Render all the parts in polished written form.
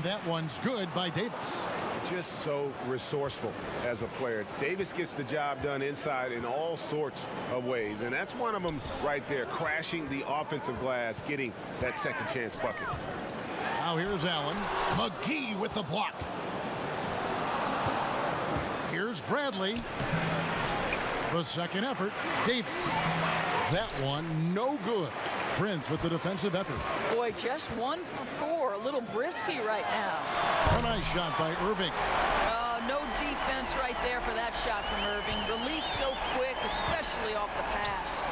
that one's good by Davis. Just so resourceful as a player. Davis gets the job done inside in all sorts of ways, and that's one of them right there, crashing the offensive glass, getting that second chance bucket. Now here's Allen. McGee with the block. Here's Bradley. The second effort, Davis. That one, no good. Prince with the defensive effort. Boy, just 1 for 4. A little brisky right now. A nice shot by Irving. No defense right there for that shot from Irving. Released so quick, especially off the pass.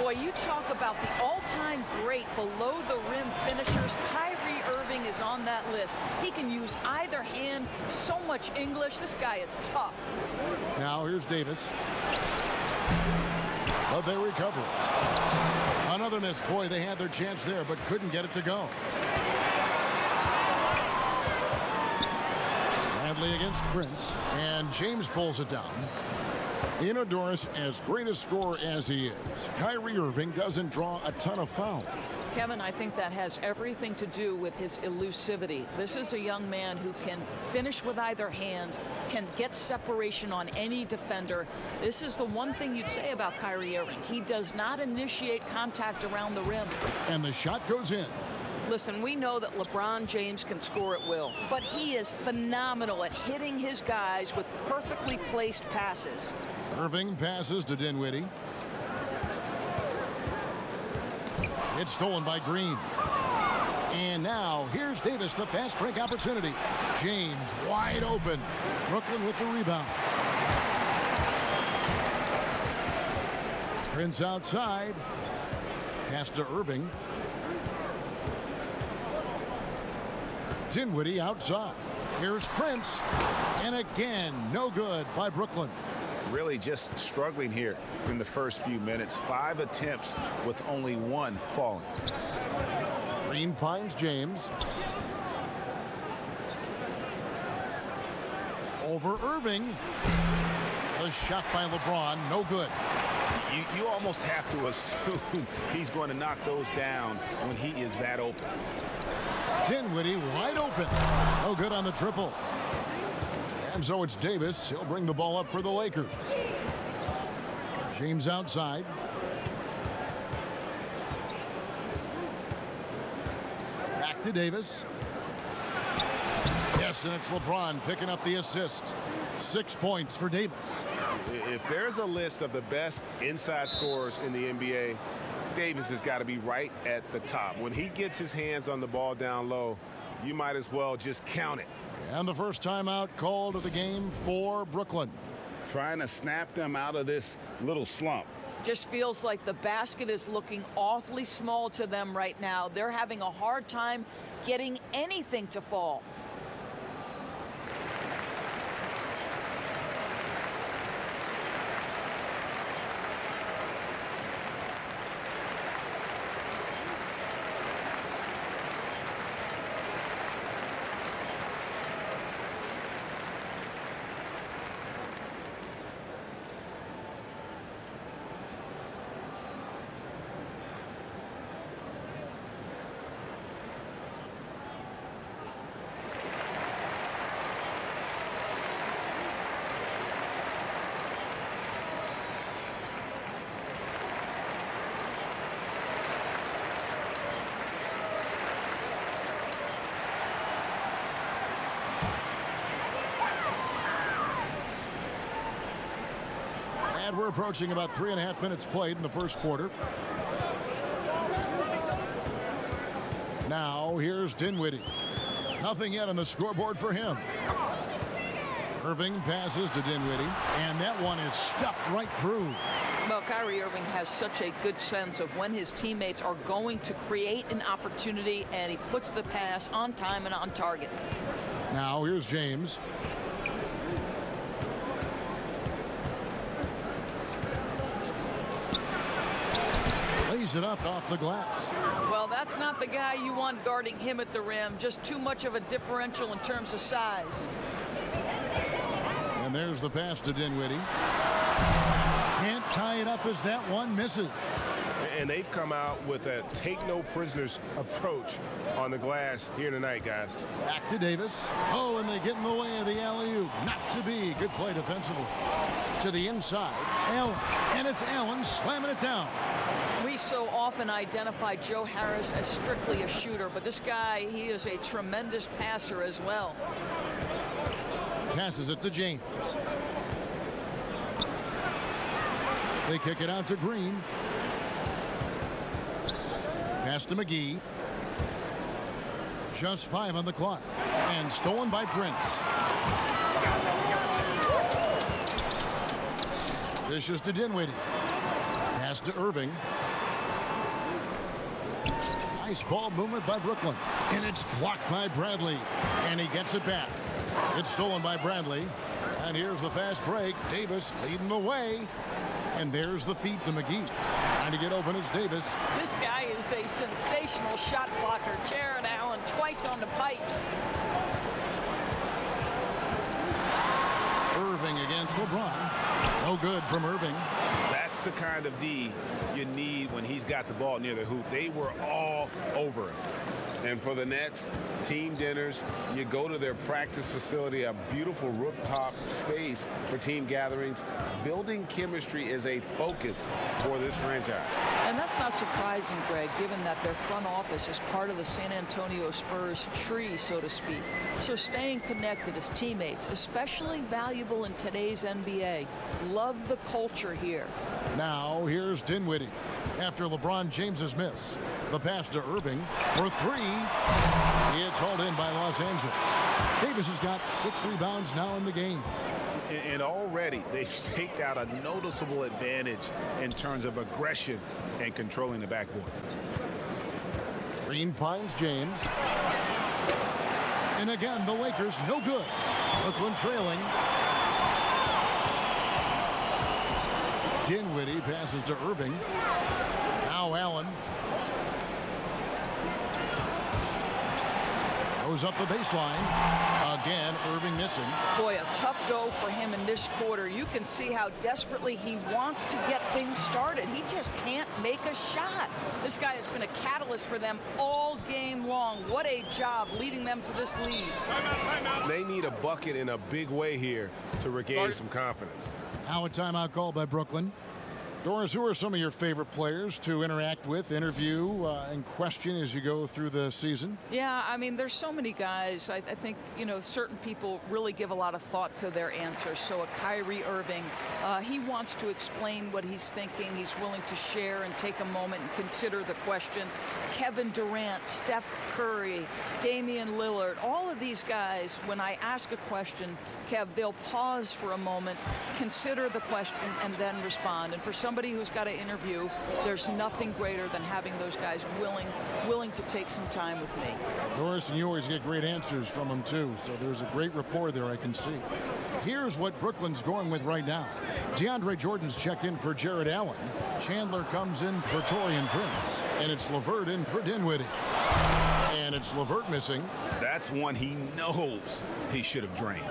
Boy, you talk about the all-time great below-the-rim finishers. Kyrie Irving is on that list. He can use either hand. So much English. This guy is tough. Now here's Davis. But they recover it. Another miss. Boy, they had their chance there, but couldn't get it to go. Bradley against Prince, and James pulls it down. Inodorus, as great a scorer as he is, Kyrie Irving doesn't draw a ton of fouls. Kevin, I think that has everything to do with his elusivity. This is a young man who can finish with either hand, can get separation on any defender. This is the one thing you'd say about Kyrie Irving. He does not initiate contact around the rim. And the shot goes in. Listen, we know that LeBron James can score at will, but he is phenomenal at hitting his guys with perfectly placed passes. Irving passes to Dinwiddie. It's stolen by Green. And now, here's Davis, the fast break opportunity. James wide open. Brooklyn with the rebound. Prince outside. Pass to Irving. Dinwiddie outside. Here's Prince. And again, no good by Brooklyn. Really just struggling here in the first few minutes. 5 attempts with only 1 falling. Green finds James. Over Irving. A shot by LeBron, no good. You almost have to assume he's going to knock those down when he is that open. Dinwiddie wide open. No good on the triple. And so it's Davis. He'll bring the ball up for the Lakers. James outside. Back to Davis. Yes, and it's LeBron picking up the assist. 6 points for Davis. If there's a list of the best inside scorers in the NBA, Davis has got to be right at the top. When he gets his hands on the ball down low, you might as well just count it. And the first timeout called of the game for Brooklyn. Trying to snap them out of this little slump. Just feels like the basket is looking awfully small to them right now. They're having a hard time getting anything to fall. And we're approaching about 3.5 minutes played in the first quarter. Now here's Dinwiddie. Nothing yet on the scoreboard for him. Irving passes to Dinwiddie, and that one is stuffed right through. Well, Kyrie Irving has such a good sense of when his teammates are going to create an opportunity, and he puts the pass on time and on target. Now here's James. Lays it up off the glass. Well, that's not the guy you want guarding him at the rim. Just too much of a differential in terms of size. And there's the pass to Dinwiddie. Can't tie it up as that one misses. And they've come out with a take-no-prisoners approach on the glass here tonight, guys. Back to Davis. Oh, and they get in the way of the alley-oop. Not to be. Good play defensively. To the inside. Allen. And it's Allen slamming it down. We so often identify Joe Harris as strictly a shooter, but this guy, he is a tremendous passer as well. Passes it to James. They kick it out to Green. Pass to McGee. Just 5 on the clock. And stolen by Prince. Dishes to Dinwiddie. Pass to Irving. Nice ball movement by Brooklyn. And it's blocked by Bradley. And he gets it back. It's stolen by Bradley. And here's the fast break. Davis leading the way. And there's the feed to McGee. Trying to get open is Davis. This guy is a sensational shot blocker. Jared Allen twice on the pipes. Irving against LeBron. No good from Irving. That's the kind of D you need when he's got the ball near the hoop. They were all over him. And for the Nets, team dinners, you go to their practice facility, a beautiful rooftop space for team gatherings. Building chemistry is a focus for this franchise. And that's not surprising, Greg, given that their front office is part of the San Antonio Spurs tree, so to speak. So staying connected as teammates, especially valuable in today's NBA. Love the culture here. Now here's Dinwiddie. After LeBron James's miss, the pass to Irving for 3. It's hauled in by Los Angeles. Davis has got 6 rebounds now in the game. And already they've staked out a noticeable advantage in terms of aggression and controlling the backboard. Green finds James. And again, the Lakers no good. Brooklyn trailing. Dinwiddie passes to Irving. Now Allen. Goes up the baseline. Again, Irving missing. Boy, a tough go for him in this quarter. You can see how desperately he wants to get things started. He just can't make a shot. This guy has been a catalyst for them all game long. What a job leading them to this lead. They need a bucket in a big way here to regain some confidence. Now a timeout call by Brooklyn. Doris, who are some of your favorite players to interact with, interview, and question as you go through the season? Yeah, I mean, there's so many guys. I think, you know, certain people really give a lot of thought to their answers. So a Kyrie Irving, he wants to explain what he's thinking. He's willing to share and take a moment and consider the question. Kevin Durant, Steph Curry, Damian Lillard, all of these guys, when I ask a question, Kev, they'll pause for a moment, consider the question, and then respond. And for somebody who's got to interview, there's nothing greater than having those guys willing to take some time with me. Doris, and you always get great answers from them, too. So there's a great rapport there, I can see. Here's what Brooklyn's going with right now. DeAndre Jordan's checked in for Jared Allen. Chandler comes in for Taurean Prince. And it's LeVert in for Dinwiddie. And it's LeVert missing. That's one he knows he should have drained.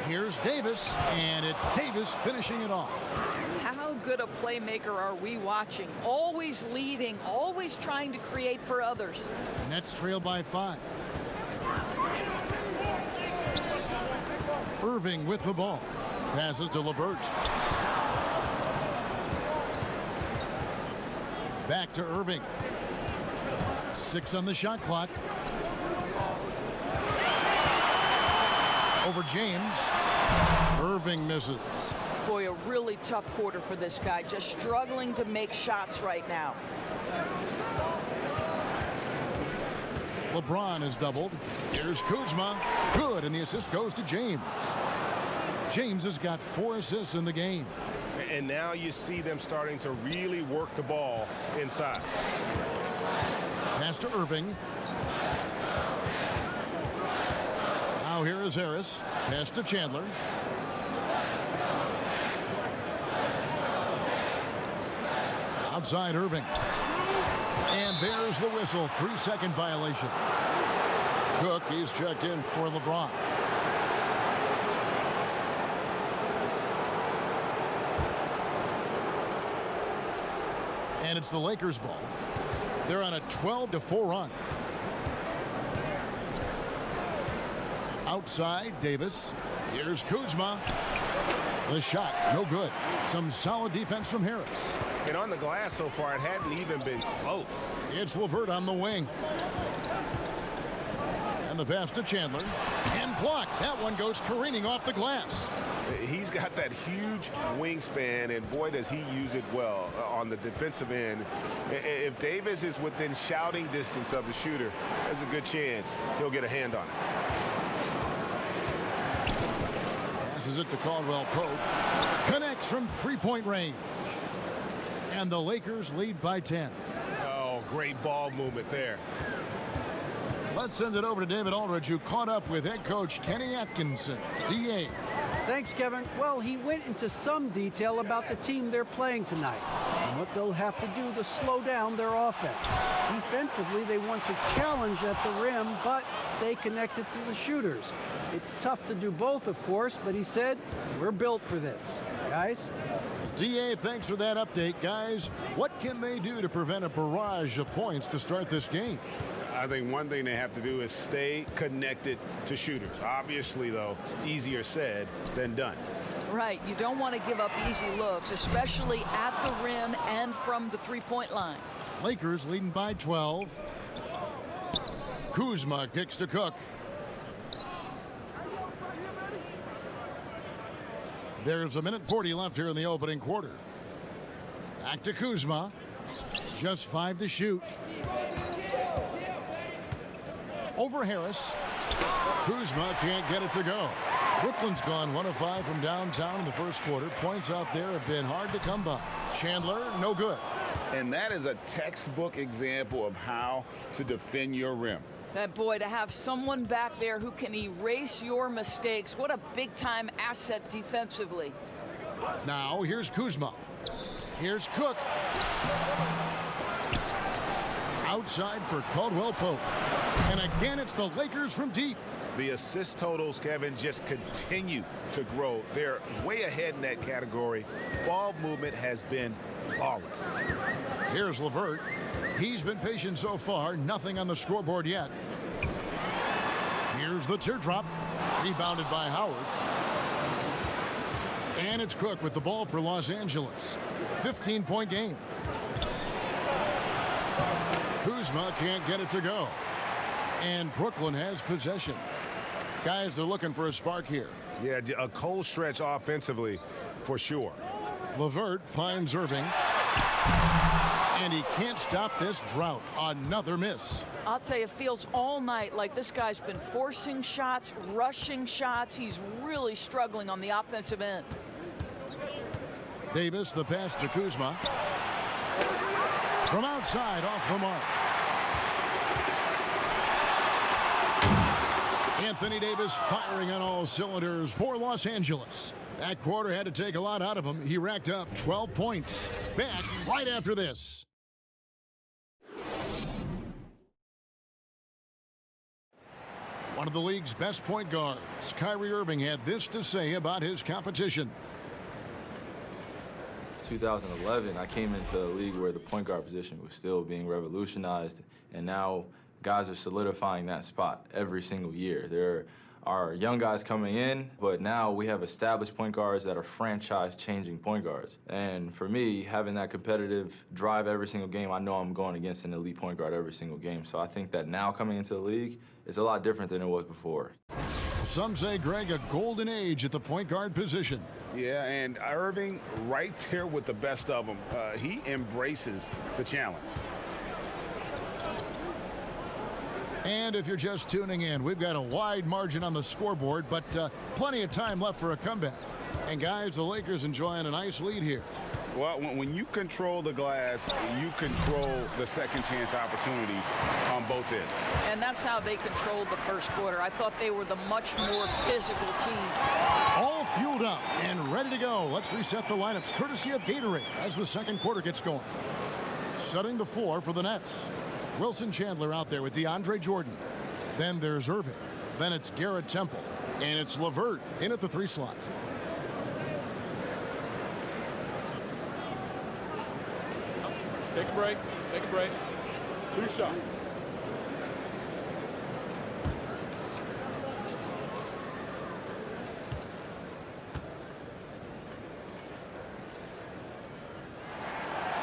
Here's Davis, and it's Davis finishing it off. How good a playmaker are we watching? Always leading, always trying to create for others. Nets trail by 5. Irving with the ball. Passes to LeVert. Back to Irving. 6 on the shot clock. Over James. Irving misses. Boy, a really tough quarter for this guy. Just struggling to make shots right now. LeBron is doubled. Here's Kuzma. Good, and the assist goes to James. James has got 4 assists in the game. And now you see them starting to really work the ball inside. Pass to Irving. Now here is Harris. Pass to Chandler. Outside Irving. And there's the whistle. 3-second violation. Cook, he's checked in for LeBron. And it's the Lakers' ball. They're on a 12-4 run. Outside, Davis. Here's Kuzma. The shot, no good. Some solid defense from Harris. And on the glass so far, it hadn't even been close. It's LeVert on the wing. And the pass to Chandler. And blocked. That one goes careening off the glass. He's got that huge wingspan, and boy, does he use it well on the defensive end. If Davis is within shouting distance of the shooter, there's a good chance he'll get a hand on it. Passes it to Caldwell Pope. Connects from three-point range. And the Lakers lead by 10. Oh, great ball movement there. Let's send it over to David Aldridge, who caught up with head coach Kenny Atkinson. DA. Thanks, Kevin. Well, he went into some detail about the team they're playing tonight and what they'll have to do to slow down their offense. Defensively, they want to challenge at the rim, but stay connected to the shooters. It's tough to do both, of course, but he said, we're built for this. Guys? DA, thanks for that update, guys. What can they do to prevent a barrage of points to start this game? I think one thing they have to do is stay connected to shooters. Obviously, though, easier said than done. Right. You don't want to give up easy looks, especially at the rim and from the three-point line. Lakers leading by 12. Kuzma kicks to Cook. There's a minute 40 left here in the opening quarter. Back to Kuzma. Just 5 to shoot. Over Harris. Kuzma can't get it to go. Brooklyn's gone 1 of 5 from downtown in the first quarter. Points out there have been hard to come by. Chandler, no good. And that is a textbook example of how to defend your rim. That boy, to have someone back there who can erase your mistakes, what a big-time asset defensively. Now, here's Kuzma. Here's Cook. Outside for Caldwell Pope. And again, it's the Lakers from deep. The assist totals, Kevin, just continue to grow. They're way ahead in that category. Ball movement has been flawless. Here's LeVert. He's been patient so far. Nothing on the scoreboard yet. Here's the teardrop. Rebounded by Howard. And it's Cook with the ball for Los Angeles. 15-point game. Kuzma can't get it to go. And Brooklyn has possession. Guys, they're looking for a spark here. Yeah, a cold stretch offensively for sure. LeVert finds Irving. And he can't stop this drought. Another miss. I'll tell you, it feels all night like this guy's been forcing shots, rushing shots. He's really struggling on the offensive end. Davis, the pass to Kuzma. From outside, off the mark. Anthony Davis firing on all cylinders for Los Angeles. That quarter had to take a lot out of him. He racked up 12 points. Back right after this. One of the league's best point guards, Kyrie Irving, had this to say about his competition. 2011, I came into a league where the point guard position was still being revolutionized, and now guys are solidifying that spot every single year. There are young guys coming in, but now we have established point guards that are franchise-changing point guards. And for me, having that competitive drive every single game, I know I'm going against an elite point guard every single game. So I think that now coming into the league, it's a lot different than it was before. Some say, Greg, a golden age at the point guard position. Yeah, and Irving right there with the best of them. He embraces the challenge. And if you're just tuning in, we've got a wide margin on the scoreboard, but plenty of time left for a comeback. And guys, the Lakers enjoying a nice lead here. Well, when you control the glass, you control the second chance opportunities on both ends. And that's how they controlled the first quarter. I thought they were the much more physical team. All fueled up and ready to go. Let's reset the lineups courtesy of Gatorade as the second quarter gets going. Setting the floor for the Nets. Wilson Chandler out there with DeAndre Jordan. Then there's Irving. Then it's Garrett Temple. And it's LeVert in at the 3 slot. Take a break. Take a break. 2 shots.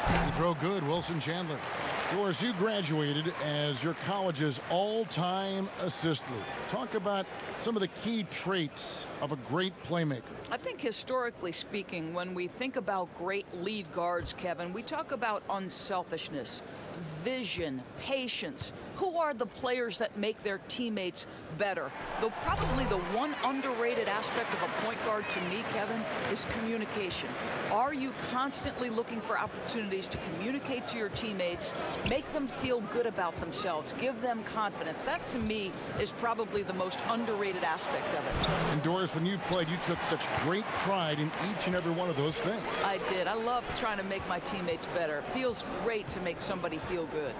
Free throw good, Wilson Chandler. Doris, you graduated as your college's all-time assist leader. Talk about some of the key traits of a great playmaker. I think historically speaking, when we think about great lead guards, Kevin, we talk about unselfishness, vision, patience. Who are the players that make their teammates better? Though probably the one underrated aspect of a point guard to me, Kevin, is communication. Are you constantly looking for opportunities to communicate to your teammates, make them feel good about themselves, give them confidence? That, to me, is probably the most underrated aspect of it. And Doris, when you played, you took such great pride in each and every one of those things. I did. I love trying to make my teammates better. It feels great to make somebody feel good.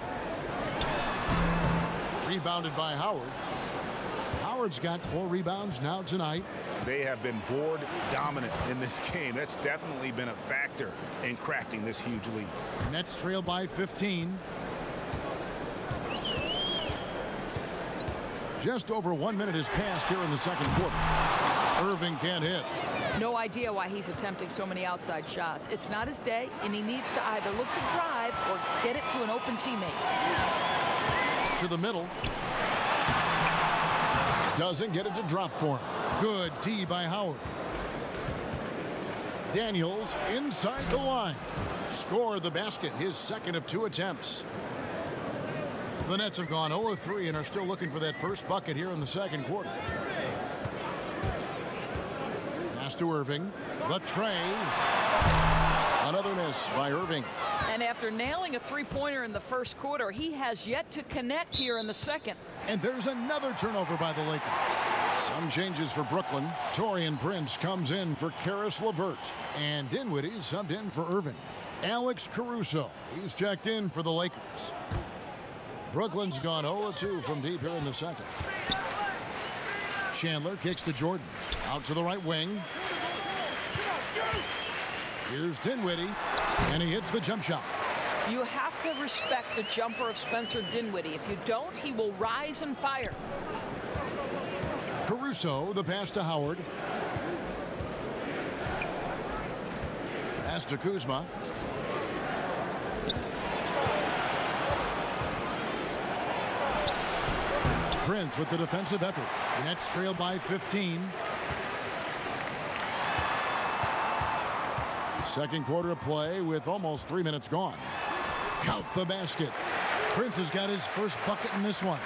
Rebounded by Howard. Howard's got 4 rebounds now tonight. They have been board dominant in this game. That's definitely been a factor in crafting this huge lead. Nets trail by 15. Just over 1 minute has passed here in the second quarter. Irving can't hit. No idea why he's attempting so many outside shots. It's not his day, and he needs to either look to drive or get it to an open teammate. To the middle. Doesn't get it to drop for him. Good D by Howard. Daniels inside the line. Score the basket, his second of 2 attempts. The Nets have gone 0 of 3 and are still looking for that first bucket here in the second quarter. Pass to Irving. The tray. Another miss by Irving. And after nailing a three-pointer in the first quarter, he has yet to connect here in the second. And there's another turnover by the Lakers. Some changes for Brooklyn. Taurean Prince comes in for Karis LeVert. And Dinwiddie subbed in for Irving. Alex Caruso, he's checked in for the Lakers. Brooklyn's gone 0-2 from deep here in the second. Chandler kicks to Jordan. Out to the right wing. Here's Dinwiddie, and he hits the jump shot. You have to respect the jumper of Spencer Dinwiddie. If you don't, he will rise and fire. Caruso, the pass to Howard. Pass to Kuzma. Prince with the defensive effort. Nets trail by 15. Second quarter of play with almost 3 minutes gone. Count the basket. Prince has got his first bucket in this one.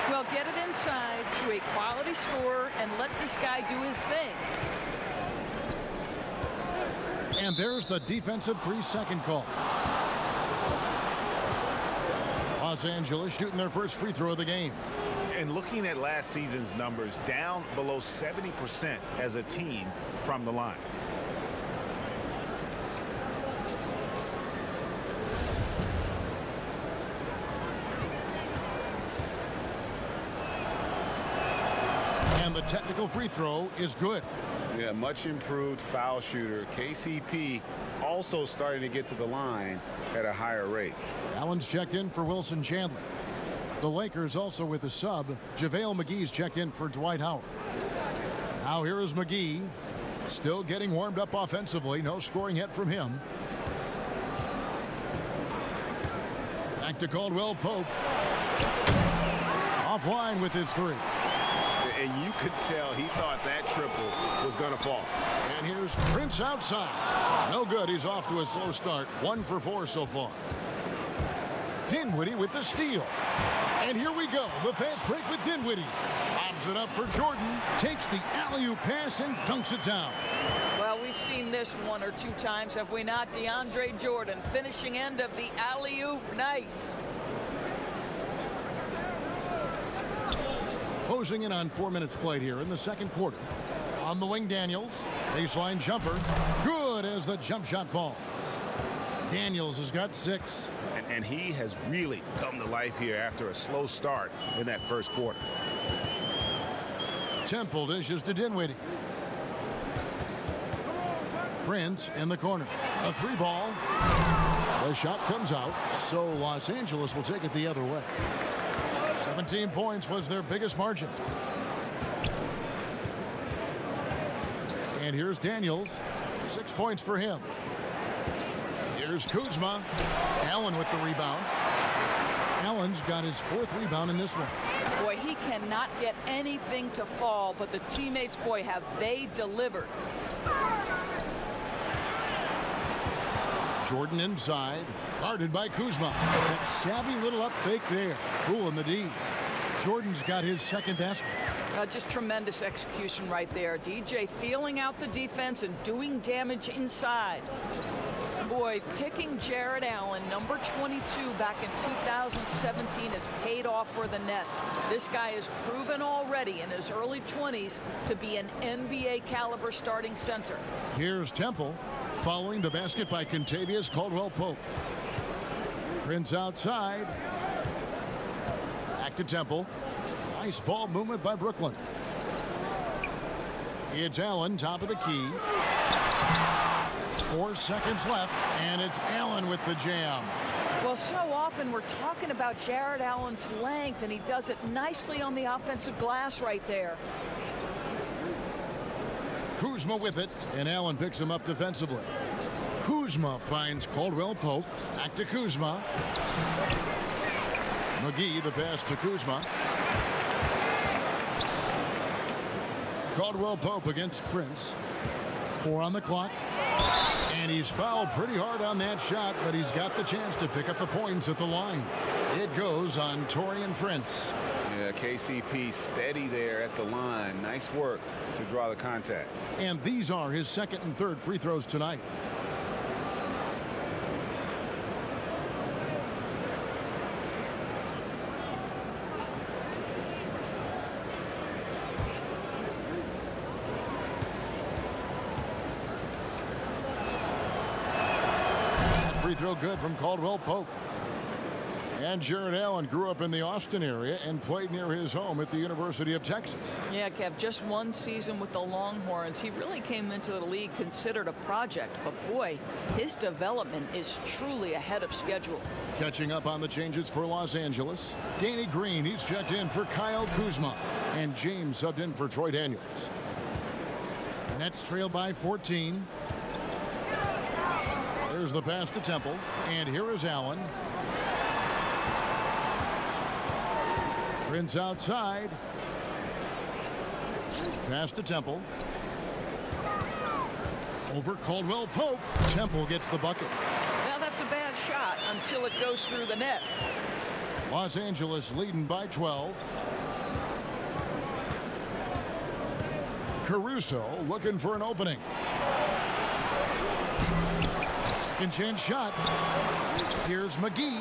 Well, get it inside to a quality scorer and let this guy do his thing. And there's the defensive 3-second call. Los Angeles shooting their first free throw of the game. And looking at last season's numbers, down below 70% as a team from the line. And the technical free throw is good. Yeah, much improved foul shooter. KCP also starting to get to the line at a higher rate. Allen's checked in for Wilson Chandler. The Lakers also with a sub. JaVale McGee's checked in for Dwight Howard. Now here is McGee. Still getting warmed up offensively. No scoring yet from him. Back to Caldwell Pope. Offline with his 3. And you could tell he thought that triple was going to fall. And here's Prince outside. No good. He's off to a slow start. 1 for 4 so far. Dinwiddie with the steal. And here we go. The fast break with Dinwiddie. Bobs it up for Jordan. Takes the alley-oop pass and dunks it down. Well, we've seen this 1 or 2 times, have we not? DeAndre Jordan, finishing end of the alley-oop. Nice. Closing in on 4 minutes played here in the second quarter. On the wing, Daniels. Baseline jumper. Good as the jump shot falls. Daniels has got 6. And he has really come to life here after a slow start in that first quarter. Temple dishes to Dinwiddie. Prince in the corner. A 3 ball. The shot comes out, so Los Angeles will take it the other way. 17 points was their biggest margin. And here's Daniels. 6 points for him. Here's Kuzma. Allen with the rebound. Allen's got his 4th rebound in this one. Boy, he cannot get anything to fall, but the teammates, boy, have they delivered. Jordan inside, guarded by Kuzma. That savvy little up fake there, fooling the D. Jordan's got his 2nd basket. Just tremendous execution right there. DJ feeling out the defense and doing damage inside. Boy, picking Jared Allen, number 22, back in 2017 has paid off for the Nets. This guy has proven already in his early 20s to be an NBA caliber starting center. Here's Temple, following the basket by Kentavious Caldwell-Pope. Prince outside. Back to Temple. Nice ball movement by Brooklyn. It's Allen, top of the key. 4 seconds left, and it's Allen with the jam. Well, so often we're talking about Jared Allen's length, and he does it nicely on the offensive glass right there. Kuzma with it, and Allen picks him up defensively. Kuzma finds Caldwell-Pope. Back to Kuzma. McGee, the pass to Kuzma. Caldwell-Pope against Prince. 4 on the clock. And he's fouled pretty hard on that shot, but he's got the chance to pick up the points at the line. It goes on Taurean Prince. Yeah, KCP steady there at the line. Nice work to draw the contact. And these are his 2nd and 3rd free throws tonight. Free throw good from Caldwell-Pope. And Jared Allen grew up in the Austin area and played near his home at the University of Texas. Yeah, Kev, just 1 season with the Longhorns. He really came into the league considered a project, but boy, his development is truly ahead of schedule. Catching up on the changes for Los Angeles. Danny Green, he's checked in for Kyle Kuzma. And James subbed in for Troy Daniels. Nets trail by 14. There's the pass to Temple, and here is Allen. Prince outside. Pass to Temple. Over Caldwell-Pope. Temple gets the bucket. Now that's a bad shot until it goes through the net. Los Angeles leading by 12. Caruso looking for an opening. Second chance shot. Here's McGee.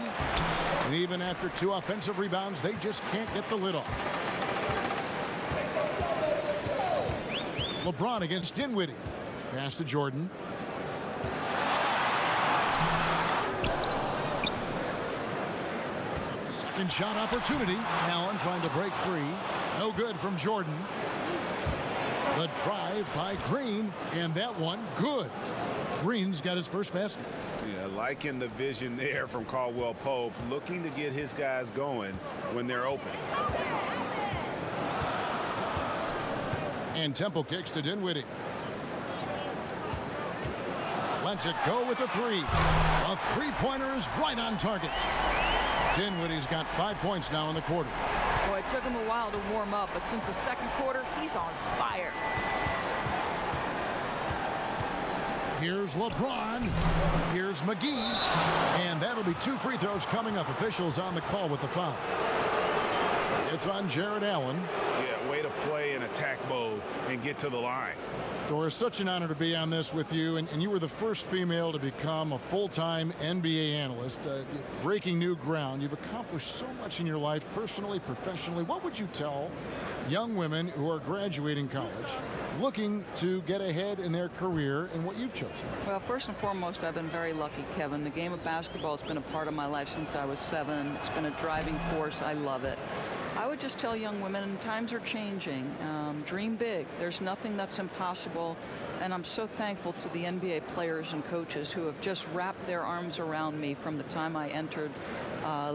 And even after 2 offensive rebounds, they just can't get the lid off. LeBron against Dinwiddie. Pass to Jordan. Second shot opportunity. Allen trying to break free. No good from Jordan. The drive by Green, and that one good. Green's got his first basket. Yeah, liking the vision there from Caldwell-Pope, looking to get his guys going when they're open. And Temple kicks to Dinwiddie. Lets it go with a 3. A 3-pointer is right on target. Dinwiddie's got 5 points now in the quarter. Boy, it took him a while to warm up, but since the second quarter, he's on fire. Here's LeBron. Here's McGee. And that'll be 2 free throws coming up. Officials on the call with the foul. It's on Jared Allen. Yeah, way to play in attack mode and get to the line. Doris, such an honor to be on this with you. And you were the first female to become a full-time NBA analyst. Breaking new ground. You've accomplished so much in your life, personally, professionally. What would you tell young women who are graduating college, looking to get ahead in their career in what you've chosen? Well, first and foremost, I've been very lucky, Kevin. The game of basketball has been a part of my life since I was 7. It's been a driving force. I love it. I would just tell young women, times are changing. Dream big. There's nothing that's impossible. And I'm so thankful to the NBA players and coaches who have just wrapped their arms around me from the time I entered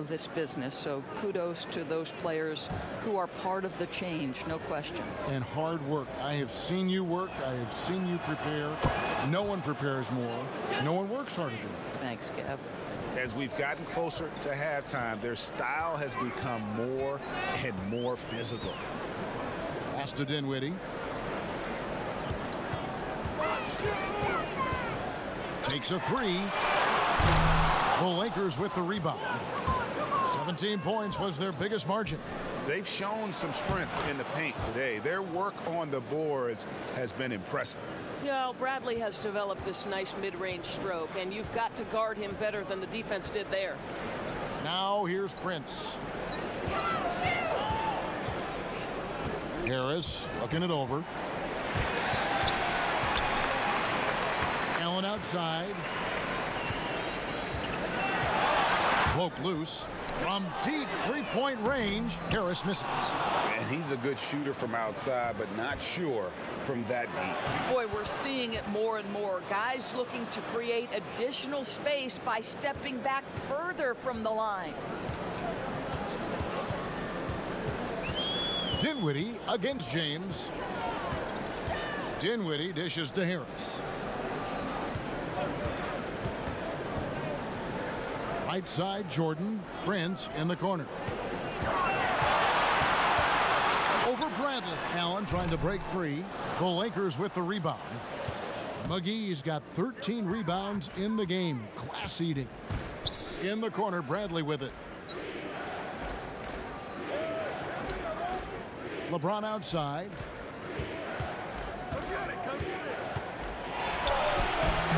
this business. So kudos to those players who are part of the change, no question. And hard work. I have seen you work. I have seen you prepare. No one prepares more. No one works harder than you. Thanks, Kev. As we've gotten closer to halftime, their style has become more and more physical. Pass to Dinwiddie. Takes a three. The Lakers with the rebound. 17 points was their biggest margin. They've shown some strength in the paint today. Their work on the boards has been impressive. Yeah, Bradley has developed this nice mid-range stroke, and you've got to guard him better than the defense did there. Now here's Prince. Harris looking it over. Allen outside. Poke loose. From deep three-point range, Harris misses. And he's a good shooter from outside, but not sure from that deep. Boy, we're seeing it more and more. Guys looking to create additional space by stepping back further from the line. Dinwiddie against James. Dinwiddie dishes to Harris. Right side, Jordan. Prince in the corner. Over Bradley. Allen trying to break free. The Lakers with the rebound. McGee's got 13 rebounds in the game. Class eating. In the corner, Bradley with it. LeBron outside.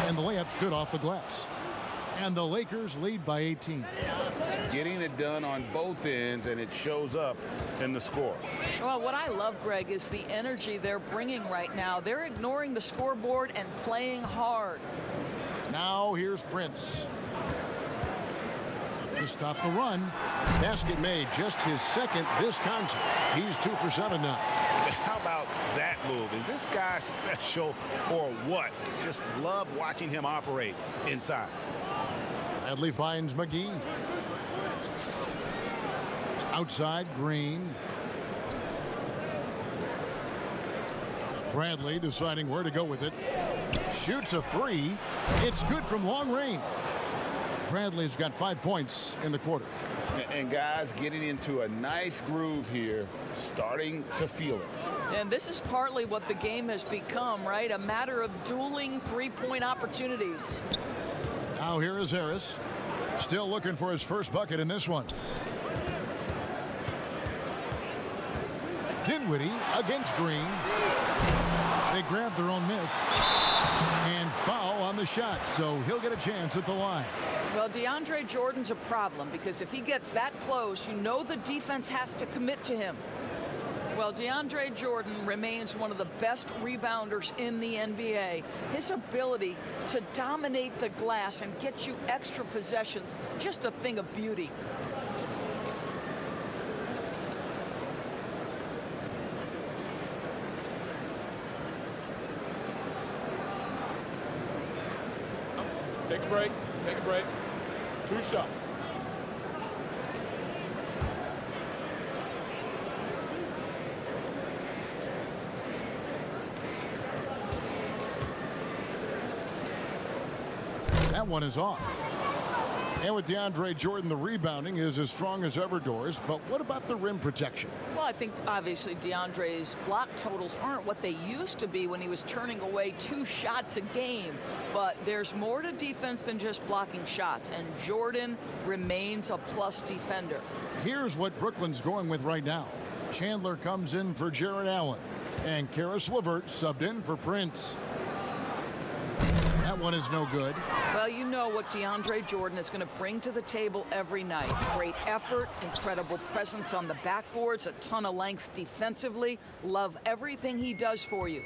And the layup's good off the glass. And the Lakers lead by 18. Getting it done on both ends, and it shows up in the score. Well, what I love, Greg, is the energy they're bringing right now. They're ignoring the scoreboard and playing hard. Now here's Prince. To stop the run. Basket made, just his second this contest. He's 2 for 7 now. How about that move? Is this guy special or what? Just love watching him operate inside. Bradley finds McGee. Outside, Green. Bradley deciding where to go with it. Shoots a three. It's good from long range. Bradley's got 5 points in the quarter. And guys getting into a nice groove here, starting to feel it. And this is partly what the game has become, right? A matter of dueling three-point opportunities. Now here is Harris. Still looking for his first bucket in this one. Dinwiddie against Green. They grab their own miss. And foul on the shot, so he'll get a chance at the line. Well, DeAndre Jordan's a problem because if he gets that close, you know the defense has to commit to him. Well, DeAndre Jordan remains one of the best rebounders in the NBA. His ability to dominate the glass and get you extra possessions, just a thing of beauty. Take a break. Take a break. 2 shots. That one is off. And with DeAndre Jordan, the rebounding is as strong as ever, Doris. But what about the rim protection? Well, I think obviously DeAndre's block totals aren't what they used to be when he was turning away 2 shots a game. But there's more to defense than just blocking shots. And Jordan remains a plus defender. Here's what Brooklyn's going with right now. Chandler comes in for Jared Allen. And Karis LeVert subbed in for Prince. That one is no good. Well, you know what DeAndre Jordan is going to bring to the table every night. Great effort, incredible presence on the backboards, a ton of length defensively. Love everything he does for you.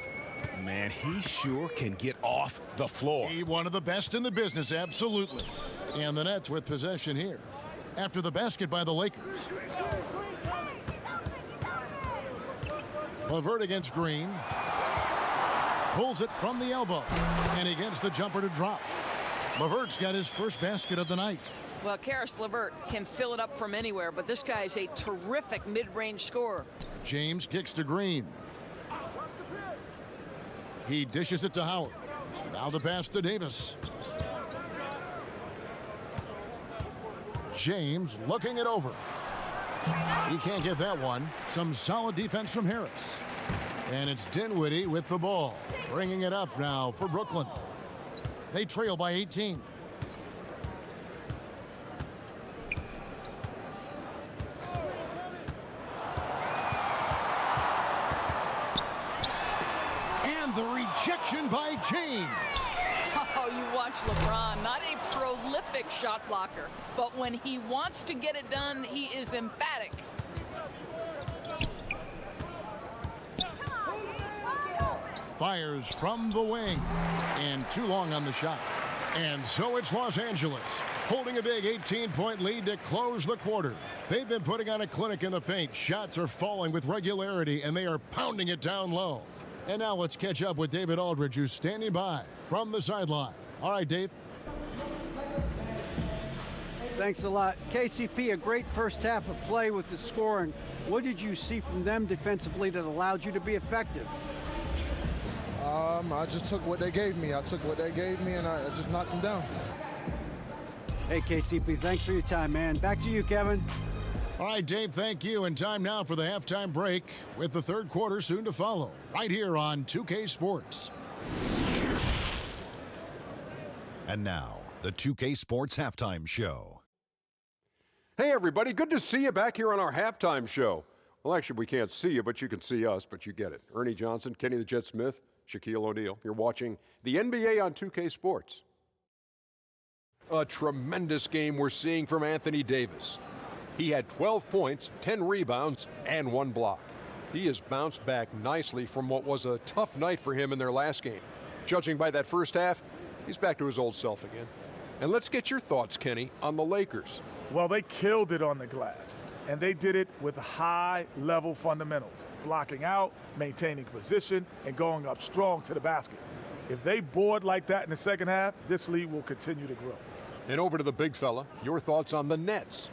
Man, he sure can get off the floor. He one of the best in the business, absolutely. And the Nets with possession here. After the basket by the Lakers. LeVert against Green. Pulls it from the elbow. And he gets the jumper to drop. LeVert's got his first basket of the night. Well, Karis LeVert can fill it up from anywhere, but this guy is a terrific mid-range scorer. James kicks to Green. He dishes it to Howard. Now the pass to Davis. James looking it over. He can't get that one. Some solid defense from Harris. And it's Dinwiddie with the ball. Bringing it up now for Brooklyn. They trail by 18. And the rejection by James. Oh, you watch LeBron, not a prolific shot blocker, but when he wants to get it done, he is emphatic. Fires from the wing. And too long on the shot. And so it's Los Angeles, holding a big 18-point lead to close the quarter. They've been putting on a clinic in the paint. Shots are falling with regularity, and they are pounding it down low. And now let's catch up with David Aldridge, who's standing by from the sideline. All right, Dave. Thanks a lot. KCP, a great first half of play with the scoring. What did you see from them defensively that allowed you to be effective? I just took what they gave me. And I just knocked them down. Hey, KCP, thanks for your time, man. Back to you, Kevin. All right, Dave, thank you. And time now for the halftime break with the third quarter soon to follow right here on 2K Sports. And now, the 2K Sports Halftime Show. Hey, everybody. Good to see you back here on our halftime show. Well, actually, we can't see you, but you can see us, but you get it. Ernie Johnson, Kenny the Jet Smith, Shaquille O'Neal. You're watching the NBA on 2K Sports. A tremendous game we're seeing from Anthony Davis. He had 12 points, 10 rebounds, and 1 block. He has bounced back nicely from what was a tough night for him in their last game. Judging by that first half, he's back to his old self again. And let's get your thoughts, Kenny, on the Lakers. Well, they killed it on the glass, and they did it with high-level fundamentals, blocking out, maintaining position, and going up strong to the basket. If they board like that in the second half, this lead will continue to grow. And over to the big fella, your thoughts on the Nets.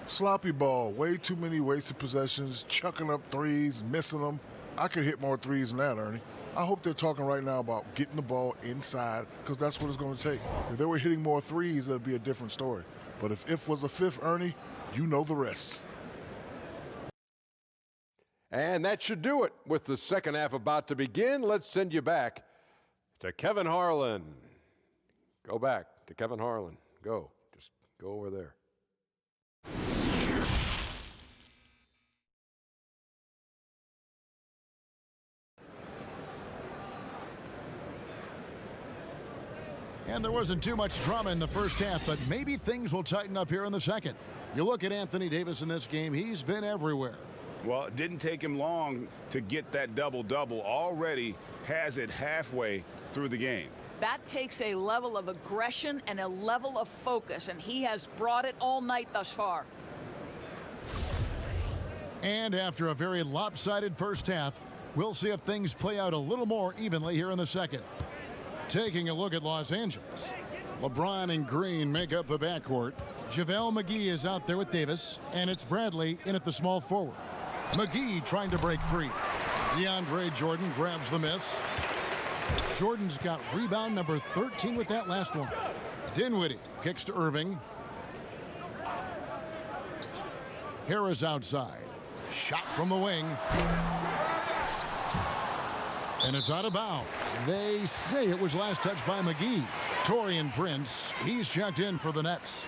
Sloppy ball, way too many wasted possessions, chucking up threes, missing them. I could hit more threes than that, Ernie. I hope they're talking right now about getting the ball inside, because that's what it's going to take. If they were hitting more threes, that'd be a different story. But if was a fifth, Ernie, you know the rest. And that should do it. With the second half about to begin, let's send you back to Kevin Harlan. Go back to Kevin Harlan. Go. Just go over there. And there wasn't too much drama in the first half, but maybe things will tighten up here in the second. You look at Anthony Davis in this game, he's been everywhere. Well, it didn't take him long to get that double-double. Already has it halfway through the game. That takes a level of aggression and a level of focus, and he has brought it all night thus far. And after a very lopsided first half, we'll see if things play out a little more evenly here in the second. Taking a look at Los Angeles. LeBron and Green make up the backcourt. JaVale McGee is out there with Davis, and it's Bradley in at the small forward. McGee trying to break free. DeAndre Jordan grabs the miss. Jordan's got rebound number 13 with that last one. Dinwiddie kicks to Irving. Harris outside. Shot from the wing. And it's out of bounds. They say it was last touched by McGee. Taurean Prince, he's checked in for the Nets.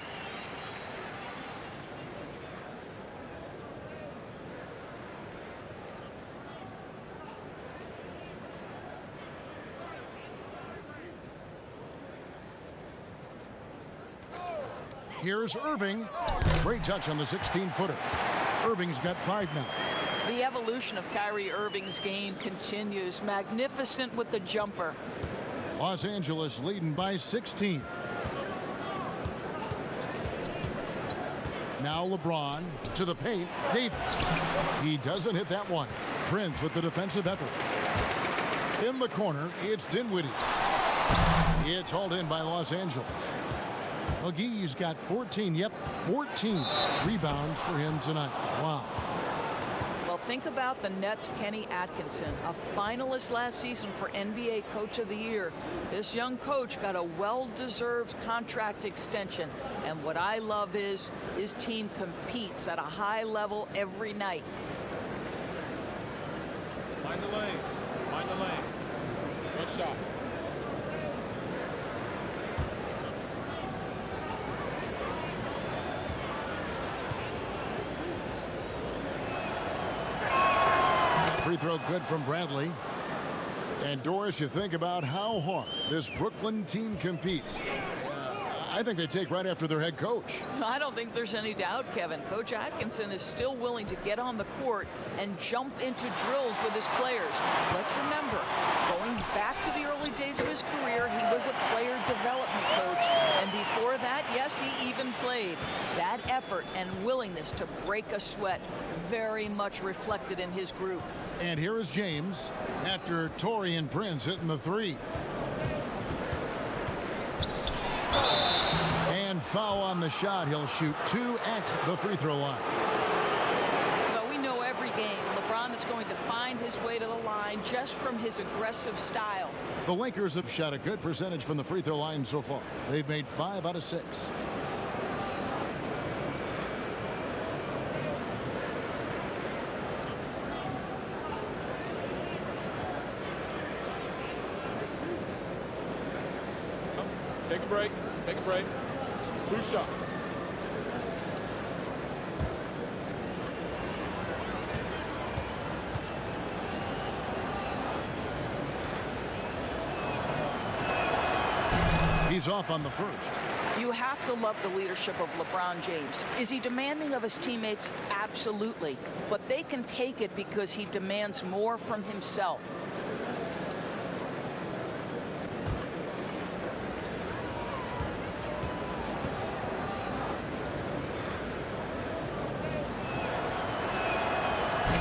Here's Irving. Great touch on the 16-footer. Irving's got 5 now. The evolution of Kyrie Irving's game continues. Magnificent with the jumper. Los Angeles leading by 16. Now LeBron to the paint. Davis. He doesn't hit that one. Prince with the defensive effort. In the corner, it's Dinwiddie. It's hauled in by Los Angeles. McGee's got 14 rebounds for him tonight. Wow. Well, think about the Nets' Kenny Atkinson, a finalist last season for NBA Coach of the Year. This young coach got a well-deserved contract extension. And what I love is his team competes at a high level every night. Mind the lanes. Mind the lanes. Good shot. Free throw good from Bradley. And Doris, you think about how hard this Brooklyn team competes. I think they take right after their head coach. I don't think there's any doubt, Kevin. Coach Atkinson is still willing to get on the court and jump into drills with his players. Let's remember, going back to the early days of his career, he was a player development coach. And before that, yes, he even played. That effort and willingness to break a sweat very much reflected in his group. And here is James after Taurean Prince hitting the three. And foul on the shot. He'll shoot 2 at the free throw line. Well, we know every game LeBron is going to find his way to the line just from his aggressive style. The Lakers have shot a good percentage from the free throw line so far. They've made 5 out of 6. Take a break. Take a break. 2 shots. He's off on the first. You have to love the leadership of LeBron James. Is he demanding of his teammates? Absolutely. But they can take it because he demands more from himself.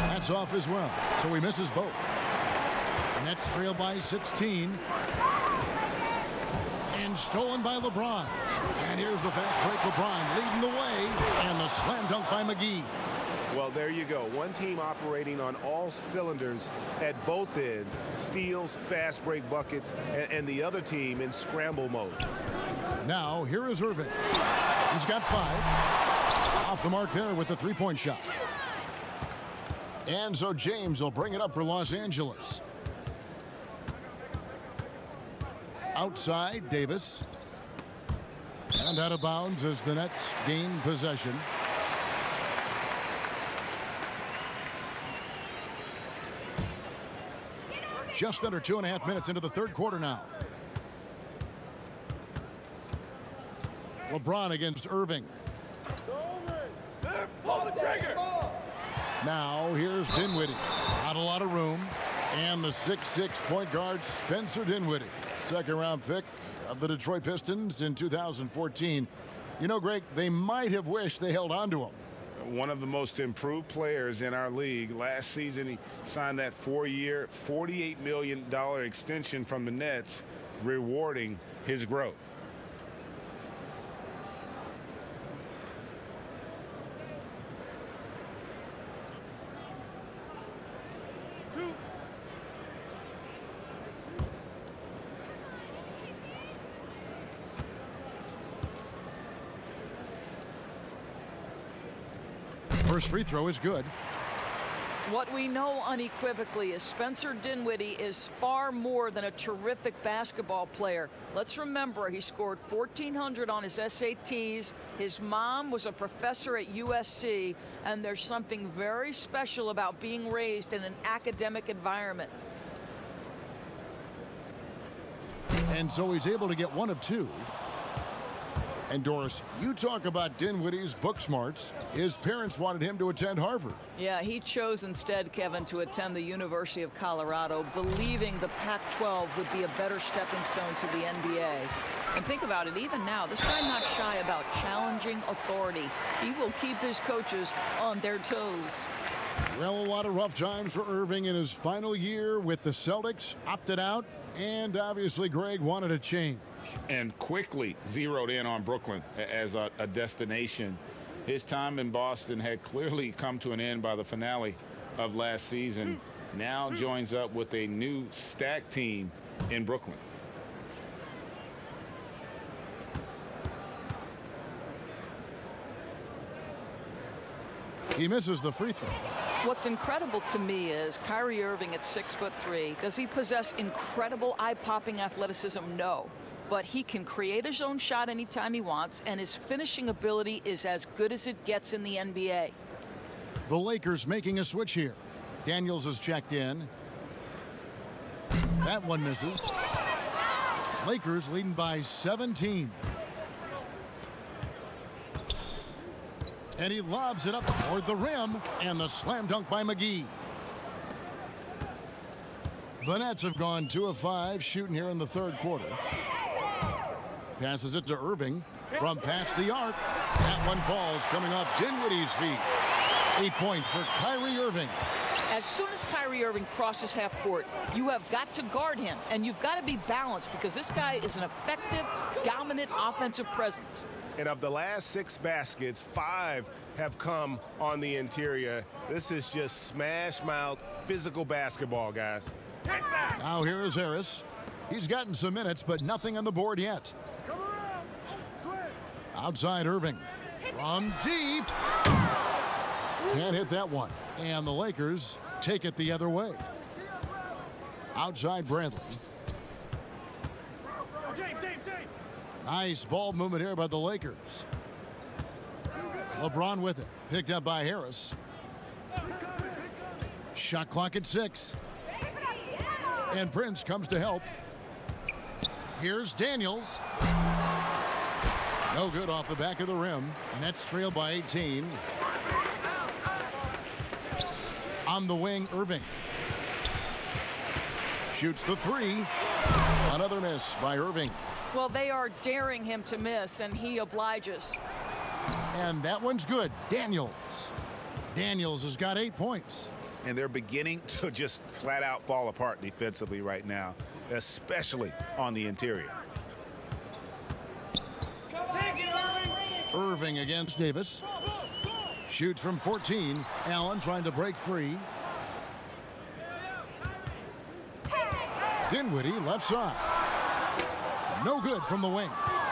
That's off as well, so he misses both. Nets trail by 16. And stolen by LeBron. And here's the fast break. LeBron leading the way. And the slam dunk by McGee. Well, there you go. One team operating on all cylinders at both ends. Steals, fast break buckets, and the other team in scramble mode. Now, here is Irving. He's got 5. Off the mark there with the three-point shot. And so James will bring it up for Los Angeles. Outside, Davis. And out of bounds as the Nets gain possession. Just under 2.5 minutes into the third quarter now. LeBron against Irving. Pull the trigger. Now here's Dinwiddie. Not a lot of room. And the 6'6" point guard Spencer Dinwiddie. Second-round pick of the Detroit Pistons in 2014. You know, Greg, they might have wished they held on to him. One of the most improved players in our league. Last season, he signed that 4-year, $48 million extension from the Nets, rewarding his growth. First free throw is good. What we know unequivocally is Spencer Dinwiddie is far more than a terrific basketball player. Let's remember he scored 1,400 on his SATs. His mom was a professor at USC, and there's something very special about being raised in an academic environment. And so he's able to get 1 of 2. And Doris, you talk about Dinwiddie's book smarts. His parents wanted him to attend Harvard. Yeah, he chose instead, Kevin, to attend the University of Colorado, believing the Pac-12 would be a better stepping stone to the NBA. And think about it, even now, this guy's not shy about challenging authority. He will keep his coaches on their toes. Well, a lot of rough times for Irving in his final year with the Celtics. Opted out, and obviously Greg wanted a change. And quickly zeroed in on Brooklyn as a destination. His time in Boston had clearly come to an end by the finale of last season. Now joins up with a new stacked team in Brooklyn. He misses the free throw. What's incredible to me is Kyrie Irving at 6'3". Does he possess incredible eye-popping athleticism? No. But he can create his own shot anytime he wants, and his finishing ability is as good as it gets in the NBA. The Lakers making a switch here. Daniels is checked in. That one misses. Lakers leading by 17. And he lobs it up toward the rim, and the slam dunk by McGee. The Nets have gone 2 of 5 shooting here in the third quarter. Passes it to Irving from past the arc. That one falls coming off Dinwiddie's feet. 8 points for Kyrie Irving. As soon as Kyrie Irving crosses half court, you have got to guard him, and you've got to be balanced because this guy is an effective, dominant offensive presence. And of the last 6 baskets, 5 have come on the interior. This is just smash mouth physical basketball, guys. Now here is Harris. He's gotten some minutes, but nothing on the board yet. Outside Irving. From deep. Can't hit that one. And the Lakers take it the other way. Outside Bradley. Nice ball movement here by the Lakers. LeBron with it. Picked up by Harris. Shot clock at 6. And Prince comes to help. Here's Daniels. No good off the back of the rim. Nets trail by 18. On the wing, Irving. Shoots the 3. Another miss by Irving. Well, they are daring him to miss, and he obliges. And that one's good. Daniels. Daniels has got 8 points. And they're beginning to just flat out fall apart defensively right now, especially on the interior. Irving against Davis. Shoots from 14. Allen trying to break free. Dinwiddie left side. No good from the wing.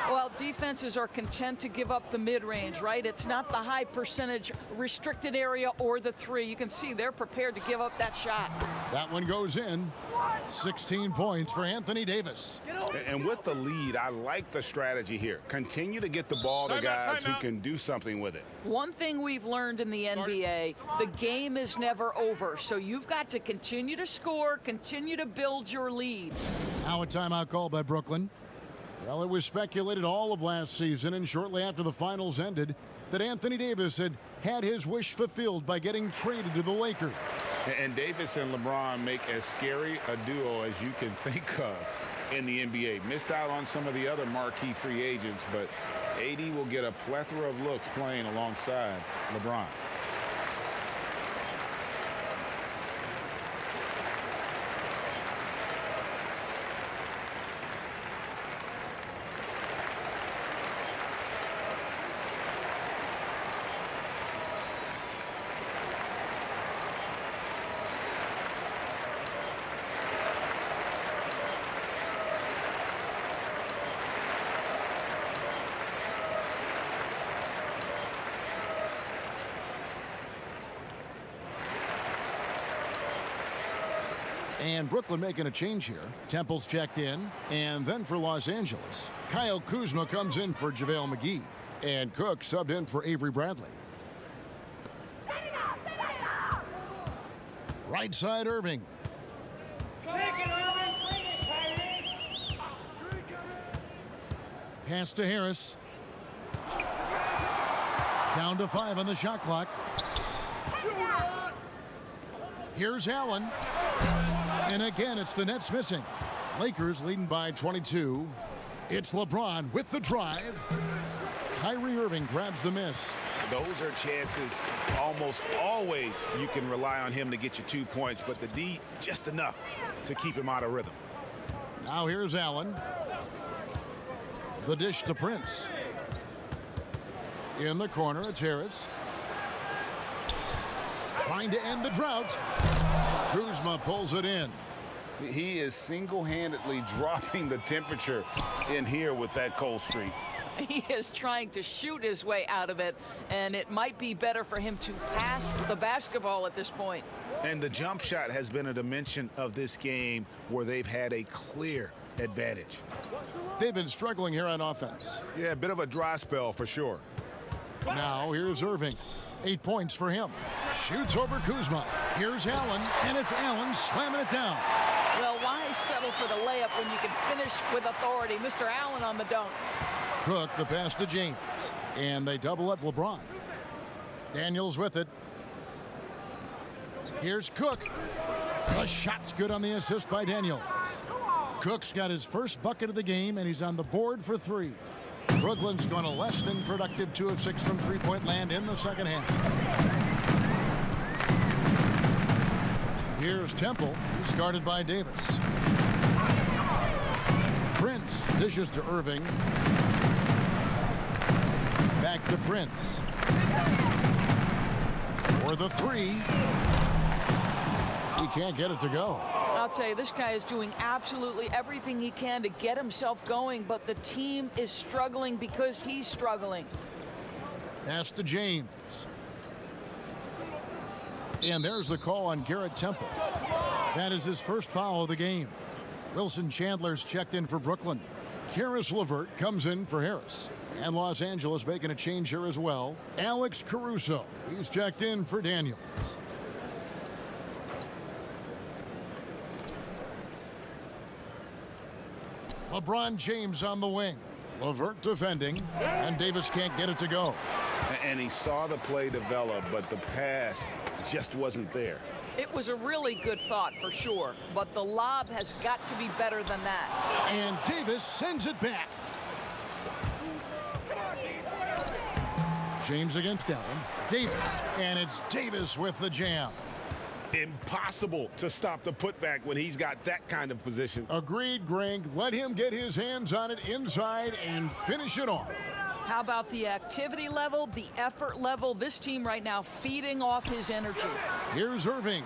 Well, defenses are content to give up the mid-range, right? It's not the high percentage restricted area or the 3. You can see they're prepared to give up that shot. That one goes in. 16 points for Anthony Davis. And with the lead, I like the strategy here. Continue to get the ball to guys who can do something with it. One thing we've learned in the NBA, the game is never over. So you've got to continue to score, continue to build your lead. Now a timeout call by Brooklyn. Well, it was speculated all of last season and shortly after the finals ended that Anthony Davis had his wish fulfilled by getting traded to the Lakers. And Davis and LeBron make as scary a duo as you can think of in the NBA. Missed out on some of the other marquee free agents, but AD will get a plethora of looks playing alongside LeBron. And Brooklyn making a change here. Temple's checked in. And then for Los Angeles, Kyle Kuzma comes in for JaVale McGee. And Cook subbed in for Avery Bradley. Right side Irving. Pass to Harris. Down to 5 on the shot clock. Here's Allen. And again, it's the Nets missing. Lakers leading by 22. It's LeBron with the drive. Kyrie Irving grabs the miss. Those are chances almost always you can rely on him to get you 2 points, but the D just enough to keep him out of rhythm. Now here's Allen. The dish to Prince. In the corner, it's Harris. Trying to end the drought. Kuzma pulls it in. He is single-handedly dropping the temperature in here with that cold streak. He is trying to shoot his way out of it, and it might be better for him to pass the basketball at this point. And the jump shot has been a dimension of this game where they've had a clear advantage. They've been struggling here on offense. Yeah, a bit of a dry spell for sure. Now here's Irving. 8 points for him. Shoots over Kuzma. Here's Allen, and it's Allen slamming it down. Well, why settle for the layup when you can finish with authority? Mr. Allen on the dunk. Cook, the pass to James. And they double up LeBron. Daniels with it. Here's Cook. The shot's good on the assist by Daniels. Cook's got his first bucket of the game, and he's on the board for 3. Brooklyn's going to less than productive 2 of 6 from three-point land in the second half. Here's Temple. He's guarded by Davis. Prince dishes to Irving. Back to Prince. For the 3. He can't get it to go. I'll tell you, this guy is doing absolutely everything he can to get himself going, but the team is struggling because he's struggling. Pass to James. And there's the call on Garrett Temple. That is his first foul of the game. Wilson Chandler's checked in for Brooklyn. Karis LeVert comes in for Harris. And Los Angeles making a change here as well. Alex Caruso. He's checked in for Daniels. LeBron James on the wing. LeVert defending, and Davis can't get it to go. And he saw the play develop, but the pass just wasn't there. It was a really good thought for sure, but the lob has got to be better than that. And Davis sends it back. James against Allen. Davis, and it's Davis with the jam. Impossible to stop the putback when he's got that kind of position. Agreed, Greg. Let him get his hands on it inside and finish it off. How about the activity level, the effort level? This team right now feeding off his energy. Here's Irving.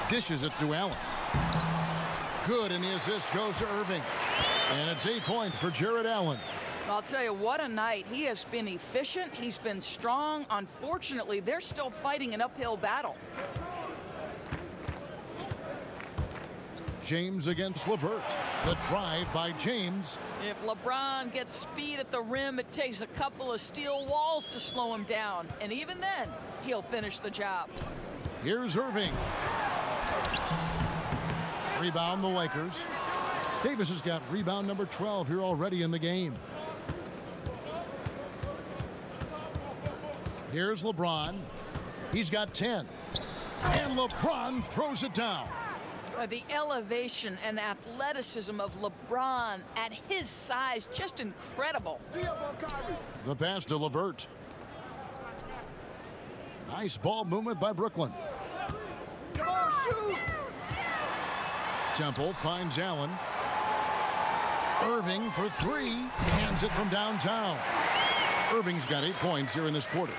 Dishes it to Allen. Good, and the assist goes to Irving. And it's 8 points for Jared Allen. I'll tell you, what a night. He has been efficient. He's been strong. Unfortunately, they're still fighting an uphill battle. James against LeVert. The drive by James. If LeBron gets speed at the rim, it takes a couple of steel walls to slow him down. And even then, he'll finish the job. Here's Irving. Rebound the Lakers. Davis has got rebound number 12 here already in the game. Here's LeBron. He's got 10. And LeBron throws it down. The elevation and athleticism of LeBron at his size, just incredible. The pass to LeVert. Nice ball movement by Brooklyn. Come on, shoot! Temple finds Allen. Irving for 3. Hands it from downtown. Irving's got 8 points here in this quarter.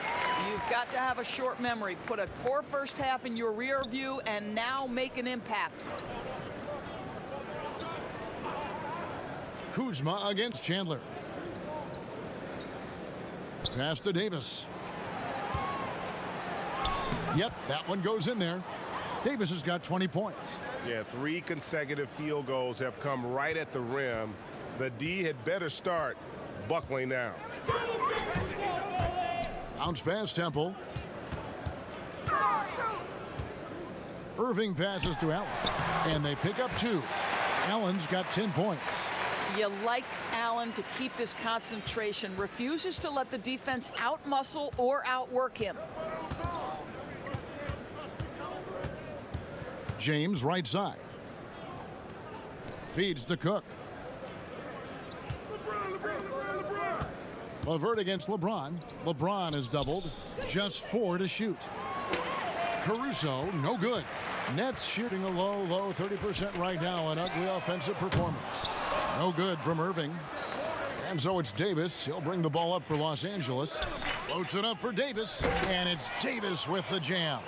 You've got to have a short memory. Put a poor first half in your rear view and now make an impact. Kuzma against Chandler. Pass to Davis. Yep, that one goes in there. Davis has got 20 points. Yeah, 3 consecutive field goals have come right at the rim. The D had better start buckling now. Bounce pass, Temple. Irving passes to Allen. And they pick up 2. Allen's got 10 points. You like Allen to keep his concentration. Refuses to let the defense outmuscle or outwork him. James right side. LeVert against LeBron. LeBron is doubled. Just 4 to shoot. Caruso, no good. Nets shooting a low 30% right now. An ugly offensive performance. No good from Irving. And so it's Davis. He'll bring the ball up for Los Angeles. Floats it up for Davis. And it's Davis with the jam.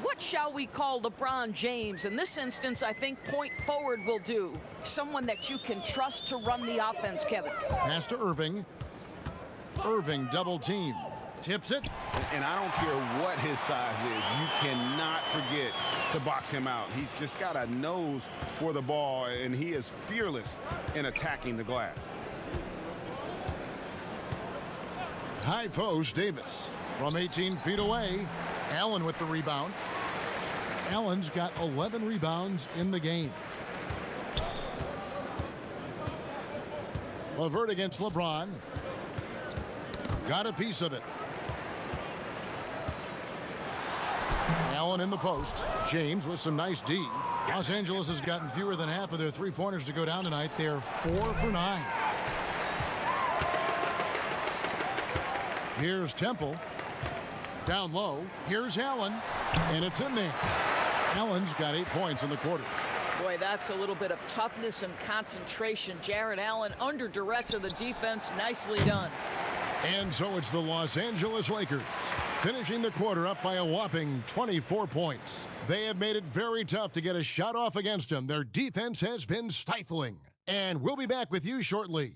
What shall we call LeBron James? In this instance, I think point forward will do. Someone that you can trust to run the offense, Kevin. Pass to Irving. Irving double team. Tips it. And I don't care what his size is. You cannot forget to box him out. He's just got a nose for the ball, and he is fearless in attacking the glass. High post, Davis. From 18 feet away. Allen with the rebound. Allen's got 11 rebounds in the game. LeVert against LeBron. Got a piece of it. Allen in the post. James with some nice D. Los Angeles has gotten fewer than half of their three-pointers to go down tonight. They're 4 for 9. Here's Temple. Down low. Here's Allen. And it's in there. Allen's got 8 points in the quarter. Boy, that's a little bit of toughness and concentration. Jared Allen under duress of the defense. Nicely done. And so it's the Los Angeles Lakers finishing the quarter up by a whopping 24 points. They have made it very tough to get a shot off against them. Their defense has been stifling. And we'll be back with you shortly.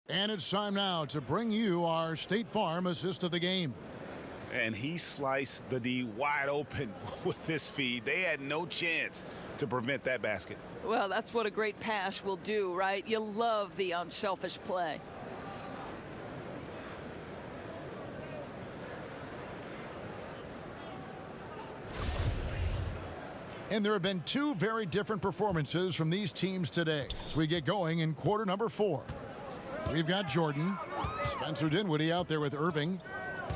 And it's time now to bring you our State Farm assist of the game. And he sliced the D wide open with this feed. They had no chance to prevent that basket. Well, that's what a great pass will do, right? You love the unselfish play. And there have been 2 very different performances from these teams today as we get going in quarter number 4. We've got Jordan, Spencer Dinwiddie out there with Irving.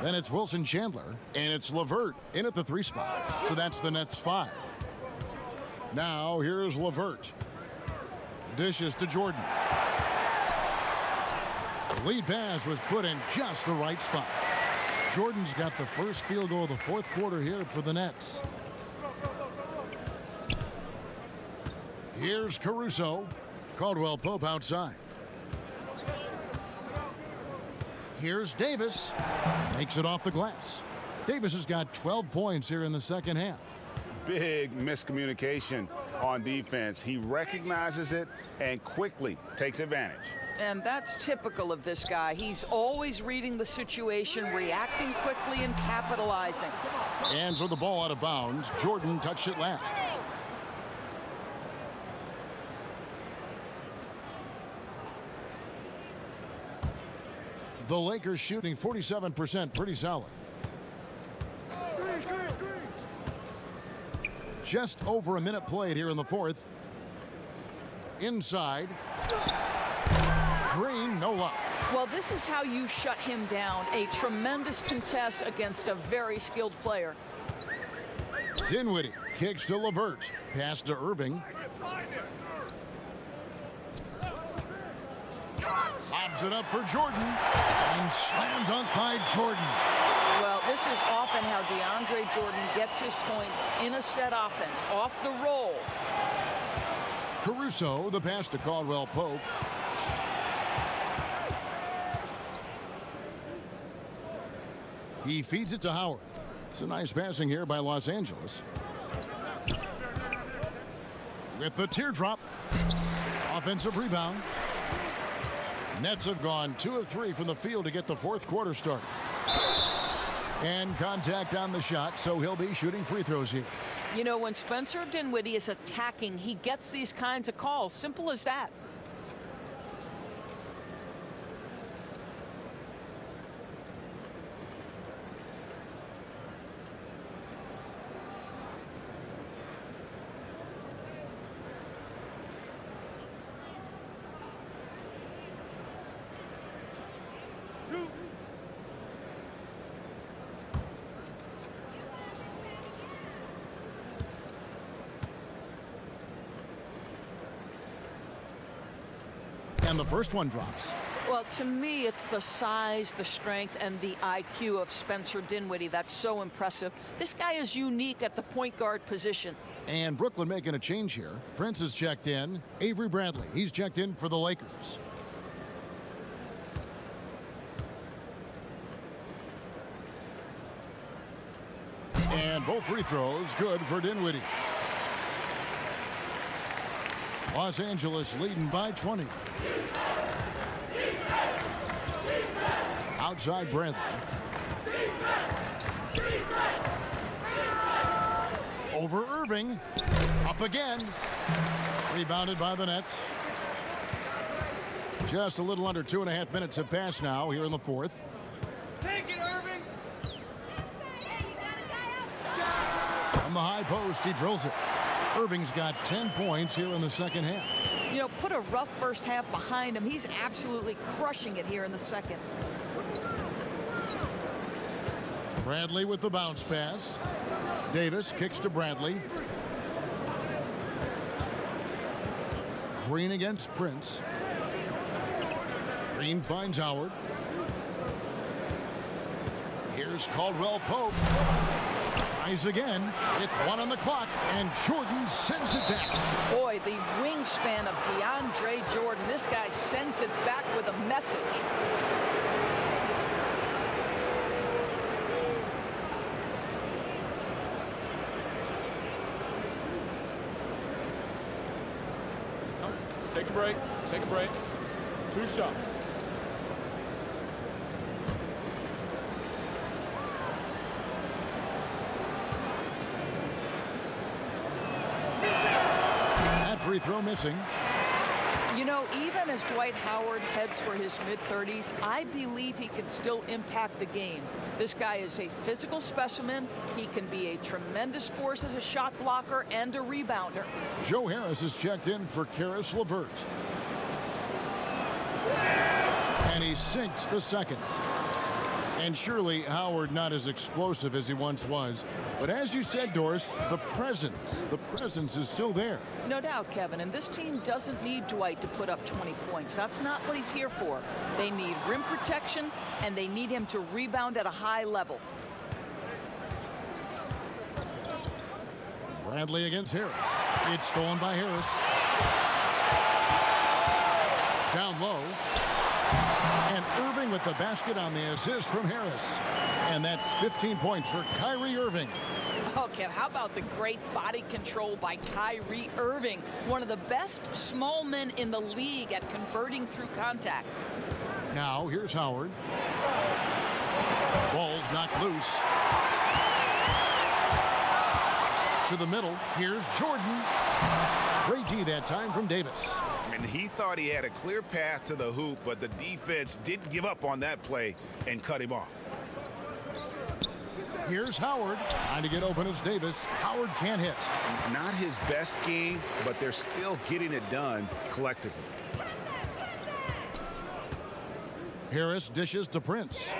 Then it's Wilson Chandler, and it's LeVert in at the 3 spot. So that's the Nets 5. Now here's LeVert. Dishes to Jordan. The lead pass was put in just the right spot. Jordan's got the first field goal of the 4th quarter here for the Nets. Here's Caruso. Caldwell Pope outside. Here's Davis. Makes it off the glass. Davis has got 12 points here in the second half. Big miscommunication on defense. He recognizes it and quickly takes advantage. And that's typical of this guy. He's always reading the situation, reacting quickly, and capitalizing. And so the ball out of bounds. Jordan touched it last. The Lakers shooting 47%, pretty solid. Just over a minute played here in the 4th. Inside. Green, no luck. Well, this is how you shut him down. A tremendous contest against a very skilled player. Dinwiddie kicks to LeVert. Pass to Irving. Lobs it up for Jordan. And slam dunk by Jordan. Well, this is often how DeAndre Jordan gets his points in a set offense, off the roll. Caruso, the pass to Caldwell Pope. He feeds it to Howard. It's a nice passing here by Los Angeles. With the teardrop. Offensive rebound. Nets have gone 2 of 3 from the field to get the 4th quarter started. And contact on the shot, so he'll be shooting free throws here. You know, when Spencer Dinwiddie is attacking, he gets these kinds of calls. Simple as that. And the first one drops. Well, to me, it's the size, the strength, and the IQ of Spencer Dinwiddie that's so impressive. This guy is unique at the point guard position. And Brooklyn making a change here. Prince is checked in. Avery Bradley, he's checked in for the Lakers. And both free throws good for Dinwiddie. Los Angeles leading by 20. Outside Bradley. Over Irving. Up again. Rebounded by the Nets. Just a little under 2.5 minutes have passed now here in the fourth. Take it, Irving. From the high post, he drills it. Irving's got 10 points here in the second half. You know, put a rough first half behind him. He's absolutely crushing it here in the second. Bradley with the bounce pass. Davis kicks to Bradley. Green against Prince. Green finds Howard. Here's Caldwell Pope. Tries again with 1 on the clock, and Jordan sends it back. Boy, the wingspan of DeAndre Jordan. This guy sends it back with a message. Take a break. Take a break. 2 shots. That free throw missing. You know, even as Dwight Howard heads for his mid-30s, I believe he can still impact the game. This guy is a physical specimen. He can be a tremendous force as a shot blocker and a rebounder. Joe Harris is checked in for Karis LeVert. And he sinks the second. And surely Howard not as explosive as he once was. But as you said, Doris, the presence is still there. No doubt, Kevin. And this team doesn't need Dwight to put up 20 points. That's not what he's here for. They need rim protection, and they need him to rebound at a high level. Bradley against Harris. It's stolen by Harris. Down low. And Irving with the basket on the assist from Harris. And that's 15 points for Kyrie Irving. Okay, how about the great body control by Kyrie Irving? One of the best small men in the league at converting through contact. Now, here's Howard. Ball's knocked loose. To the middle, here's Jordan. Great D that time from Davis. And he thought he had a clear path to the hoop, but the defense didn't give up on that play and cut him off. Here's Howard. Trying to get open as Davis. Howard can't hit. Not his best game, but they're still getting it done collectively. Harris dishes to Prince.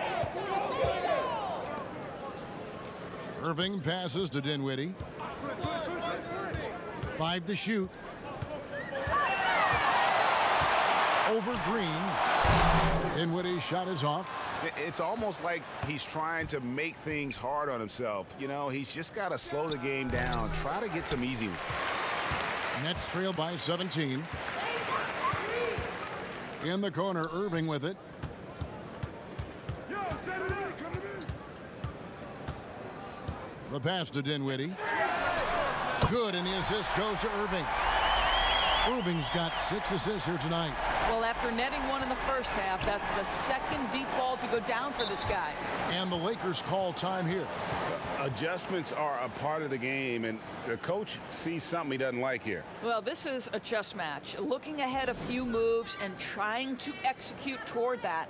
Irving passes to Dinwiddie. 5 to shoot. Over Green. Dinwiddie's shot is off. It's almost like he's trying to make things hard on himself. You know, he's just got to slow the game down. Try to get some easy ones. Nets trail by 17. In the corner, Irving with it. The pass to Dinwiddie. Good, and the assist goes to Irving. Irving's got 6 assists here tonight. Well, after netting 1 in the first half, that's the second deep ball to go down for this guy. And the Lakers call time here. Adjustments are a part of the game, and the coach sees something he doesn't like here. Well, this is a chess match. Looking ahead a few moves and trying to execute toward that.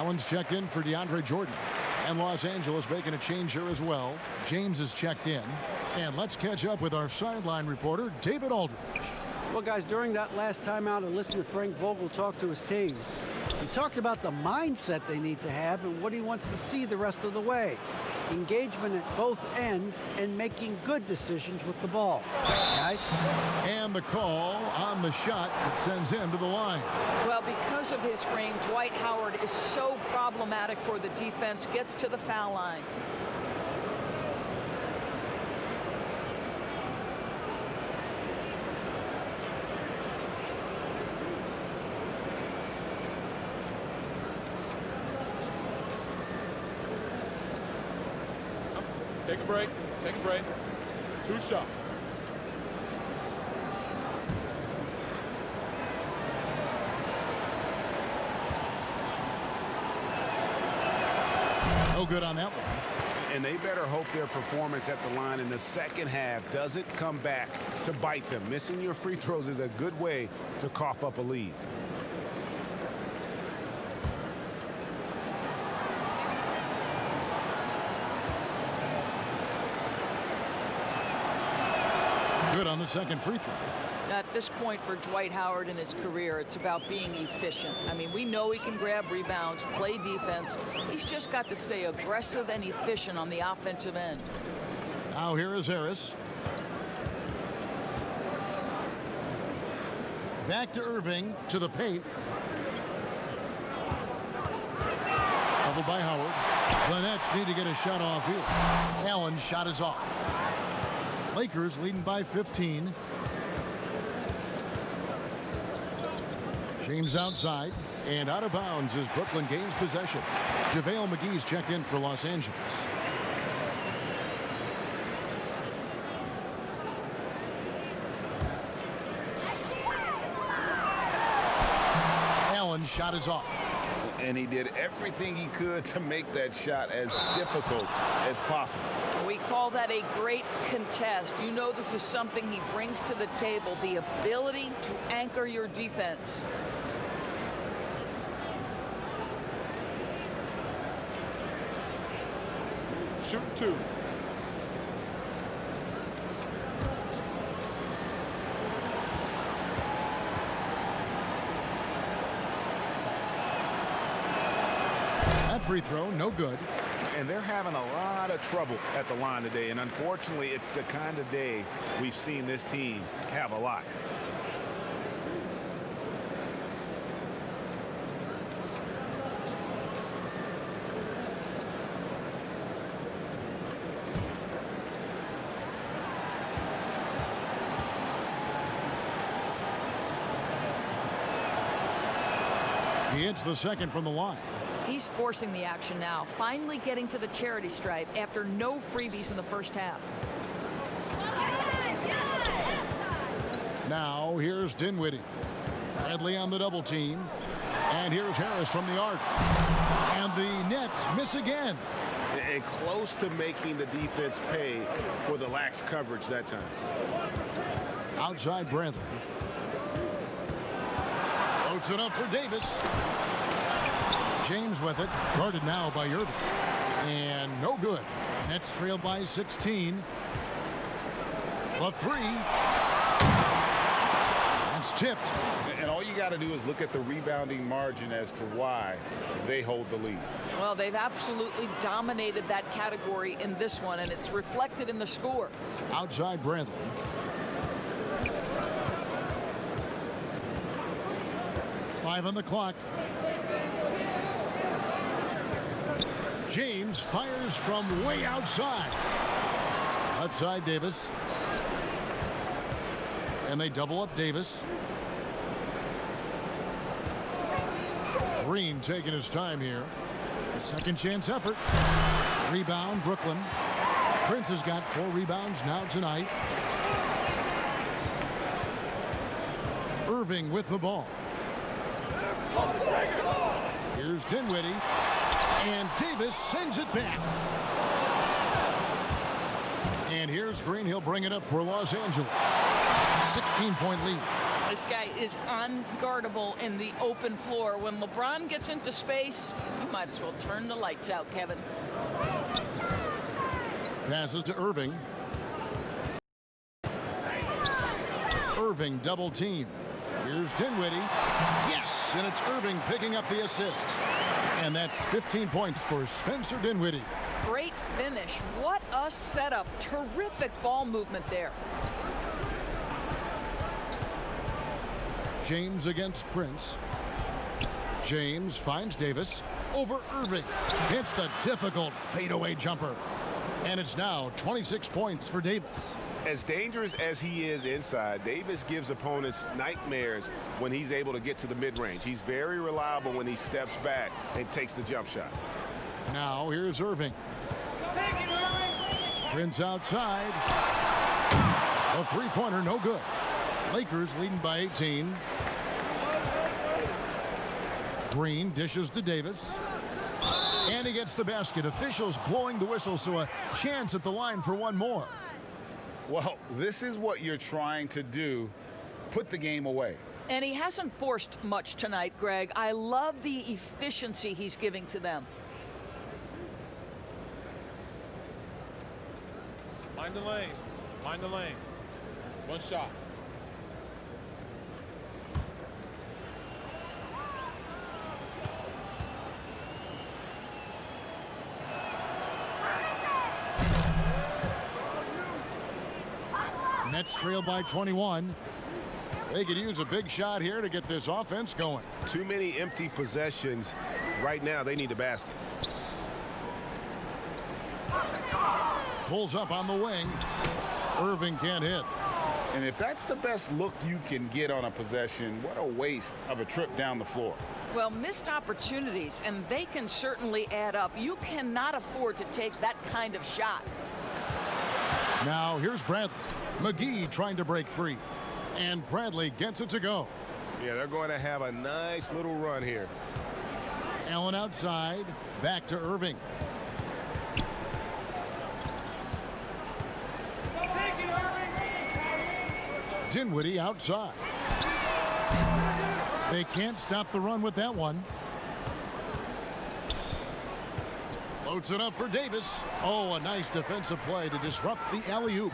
Allen's checked in for DeAndre Jordan. And Los Angeles making a change here as well. James is checked in. And let's catch up with our sideline reporter, David Aldridge. Well, guys, during that last timeout, I listened to Frank Vogel talk to his team. He talked about the mindset they need to have and what he wants to see the rest of the way. Engagement at both ends and making good decisions with the ball. Guys? And the call on the shot that sends him to the line. Well, because of his frame, Dwight Howard is so problematic for the defense, gets to the foul line. Take a break. Take a break. 2 shots. No good on that one. And they better hope their performance at the line in the second half doesn't come back to bite them. Missing your free throws is a good way to cough up a lead. Good on the second free throw. At this point for Dwight Howard in his career, it's about being efficient. I mean, we know he can grab rebounds, play defense. He's just got to stay aggressive and efficient on the offensive end. Now here is Harris. Back to Irving, to the paint. Doubled by Howard. The Nets need to get a shot off here. Allen's shot is off. Lakers leading by 15. James outside and out of bounds as Brooklyn gains possession. JaVale McGee's checked in for Los Angeles. Allen's shot is off. And he did everything he could to make that shot as difficult as possible. We call that a great contest. You know this is something he brings to the table, the ability to anchor your defense. Shoot 2. That free throw, no good. And they're having a lot of trouble at the line today. And unfortunately, it's the kind of day we've seen this team have a lot. He hits the second from the line. He's forcing the action now, finally getting to the charity stripe after no freebies in the first half. Now here's Dinwiddie. Bradley on the double team. And here's Harris from the arc. And the Nets miss again. And close to making the defense pay for the lax coverage that time. Outside Bradley. Floats it up for Davis. James with it, guarded now by Irving. And no good. Nets trailed by 16. The three. It's tipped. And all you got to do is look at the rebounding margin as to why they hold the lead. Well, they've absolutely dominated that category in this one, and it's reflected in the score. Outside Bradley. Five on the clock. James fires from way outside. Left side Davis. And they double up Davis. Green taking his time here. A second chance effort. Rebound Brooklyn. Prince has got 4 rebounds now tonight. Irving with the ball. Here's Dinwiddie. And Davis sends it back. And here's Green. He'll bring it up for Los Angeles. 16-point lead. This guy is unguardable in the open floor. When LeBron gets into space, you might as well turn the lights out, Kevin. Passes to Irving. Irving double team. Here's Dinwiddie. Yes, and it's Irving picking up the assist. And that's 15 points for Spencer Dinwiddie. Great finish. What a setup. Terrific ball movement there. James against Prince. James finds Davis over Irving. Hits the difficult fadeaway jumper. And it's now 26 points for Davis. As dangerous as he is inside, Davis gives opponents nightmares when he's able to get to the mid-range. He's very reliable when he steps back and takes the jump shot. Now here's Irving. Take it, Irving. Prince outside. A three-pointer, no good. Lakers leading by 18. Green dishes to Davis. And he gets the basket. Officials blowing the whistle, so a chance at the line for one more. Well, this is what you're trying to do. Put the game away. And he hasn't forced much tonight, Greg. I love the efficiency he's giving to them. Mind the lanes. Mind the lanes. One shot. Nets trail by 21. They could use a big shot here to get this offense going. Too many empty possessions. Right now, they need a basket. Pulls up on the wing. Irving can't hit. And if that's the best look you can get on a possession, what a waste of a trip down the floor. Well, missed opportunities, and they can certainly add up. You cannot afford to take that kind of shot. Now here's Bradley. McGee trying to break free. And Bradley gets it to go. Yeah, they're going to have a nice little run here. Allen outside. Back to Irving. Take it, Irving. Dinwiddie outside. They can't stop the run with that one. Loads it up for Davis. Oh, a nice defensive play to disrupt the alley-oop.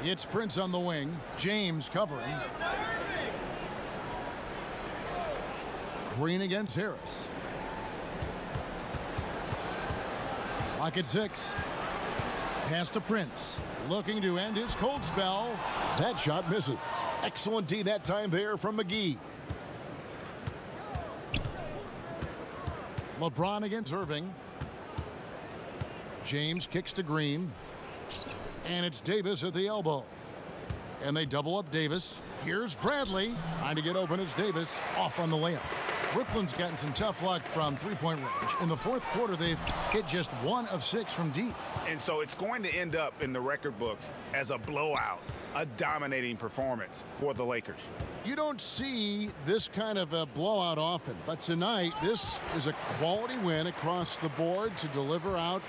It's Prince on the wing. James covering. Green against Harris. Clock at 6. Pass to Prince. Looking to end his cold spell. That shot misses. Excellent D that time there from McGee. LeBron against Irving. James kicks to Green. And it's Davis at the elbow. And they double up Davis. Here's Bradley. Trying to get open. It's Davis off on the layup. Brooklyn's gotten some tough luck from three-point range. In the fourth quarter, they've hit just 1 of 6 from deep. And so it's going to end up in the record books as a blowout, a dominating performance for the Lakers. You don't see this kind of a blowout often, but tonight this is a quality win across the board to deliver out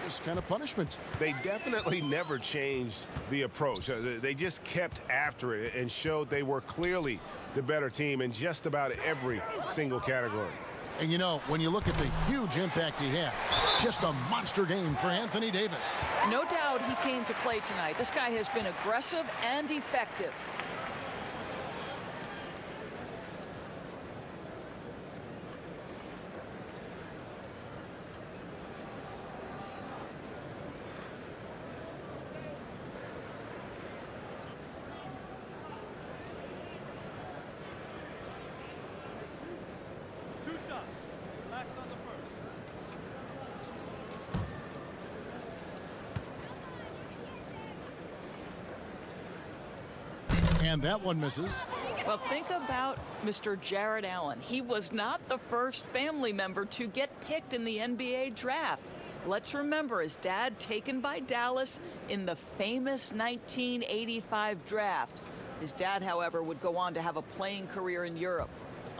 this kind of punishment. They definitely never changed the approach. They just kept after it and showed they were clearly the better team in just about every single category. And you know, when you look at the huge impact he had, just a monster game for Anthony Davis. No doubt he came to play tonight. This guy has been aggressive and effective. And that one misses. Well, think about Mr. Jared Allen. He was not the first family member to get picked in the NBA draft. Let's remember his dad taken by Dallas in the famous 1985 draft. His dad, however, would go on to have a playing career in Europe.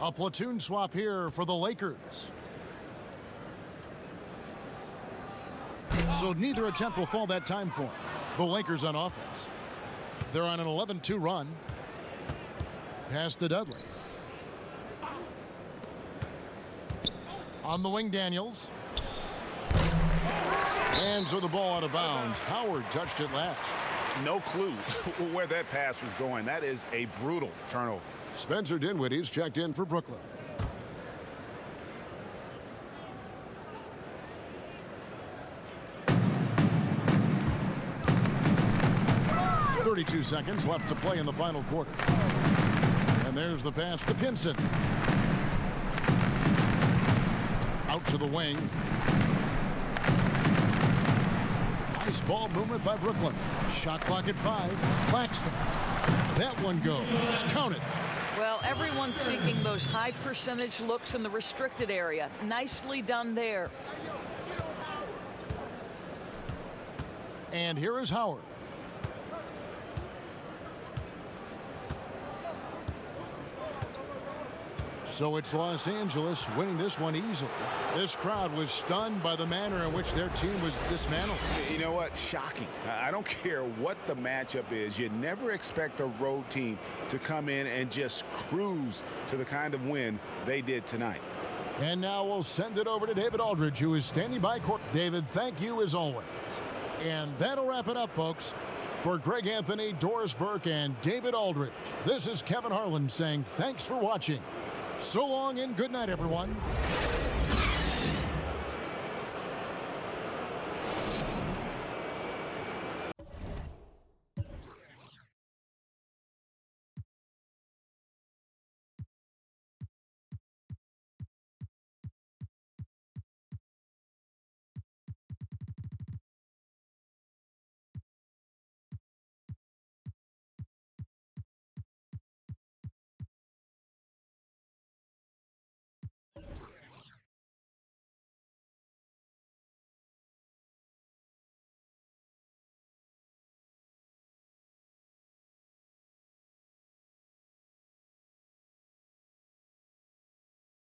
A platoon swap here for the Lakers. So neither attempt will fall that time for him. The Lakers on offense. They're on an 11-2 run. Pass to Dudley. On the wing, Daniels. Hands of the ball out of bounds. Howard touched it last. No clue where that pass was going. That is a brutal turnover. Spencer Dinwiddie's checked in for Brooklyn. .32 seconds left to play in the final quarter. And there's the pass to Pinson. Out to the wing. Nice ball movement by Brooklyn. Shot clock at 5. Claxton. That one goes. Count it. Well, everyone's seeking those high percentage looks in the restricted area. Nicely done there. And here is Howard. So it's Los Angeles winning this one easily. This crowd was stunned by the manner in which their team was dismantled. You know what? Shocking. I don't care what the matchup is. You never expect a road team to come in and just cruise to the kind of win they did tonight. And now we'll send it over to David Aldridge, who is standing by court. David, thank you as always. And that'll wrap it up, folks. For Greg Anthony, Doris Burke, and David Aldridge, this is Kevin Harlan saying thanks for watching. So long and good night, everyone.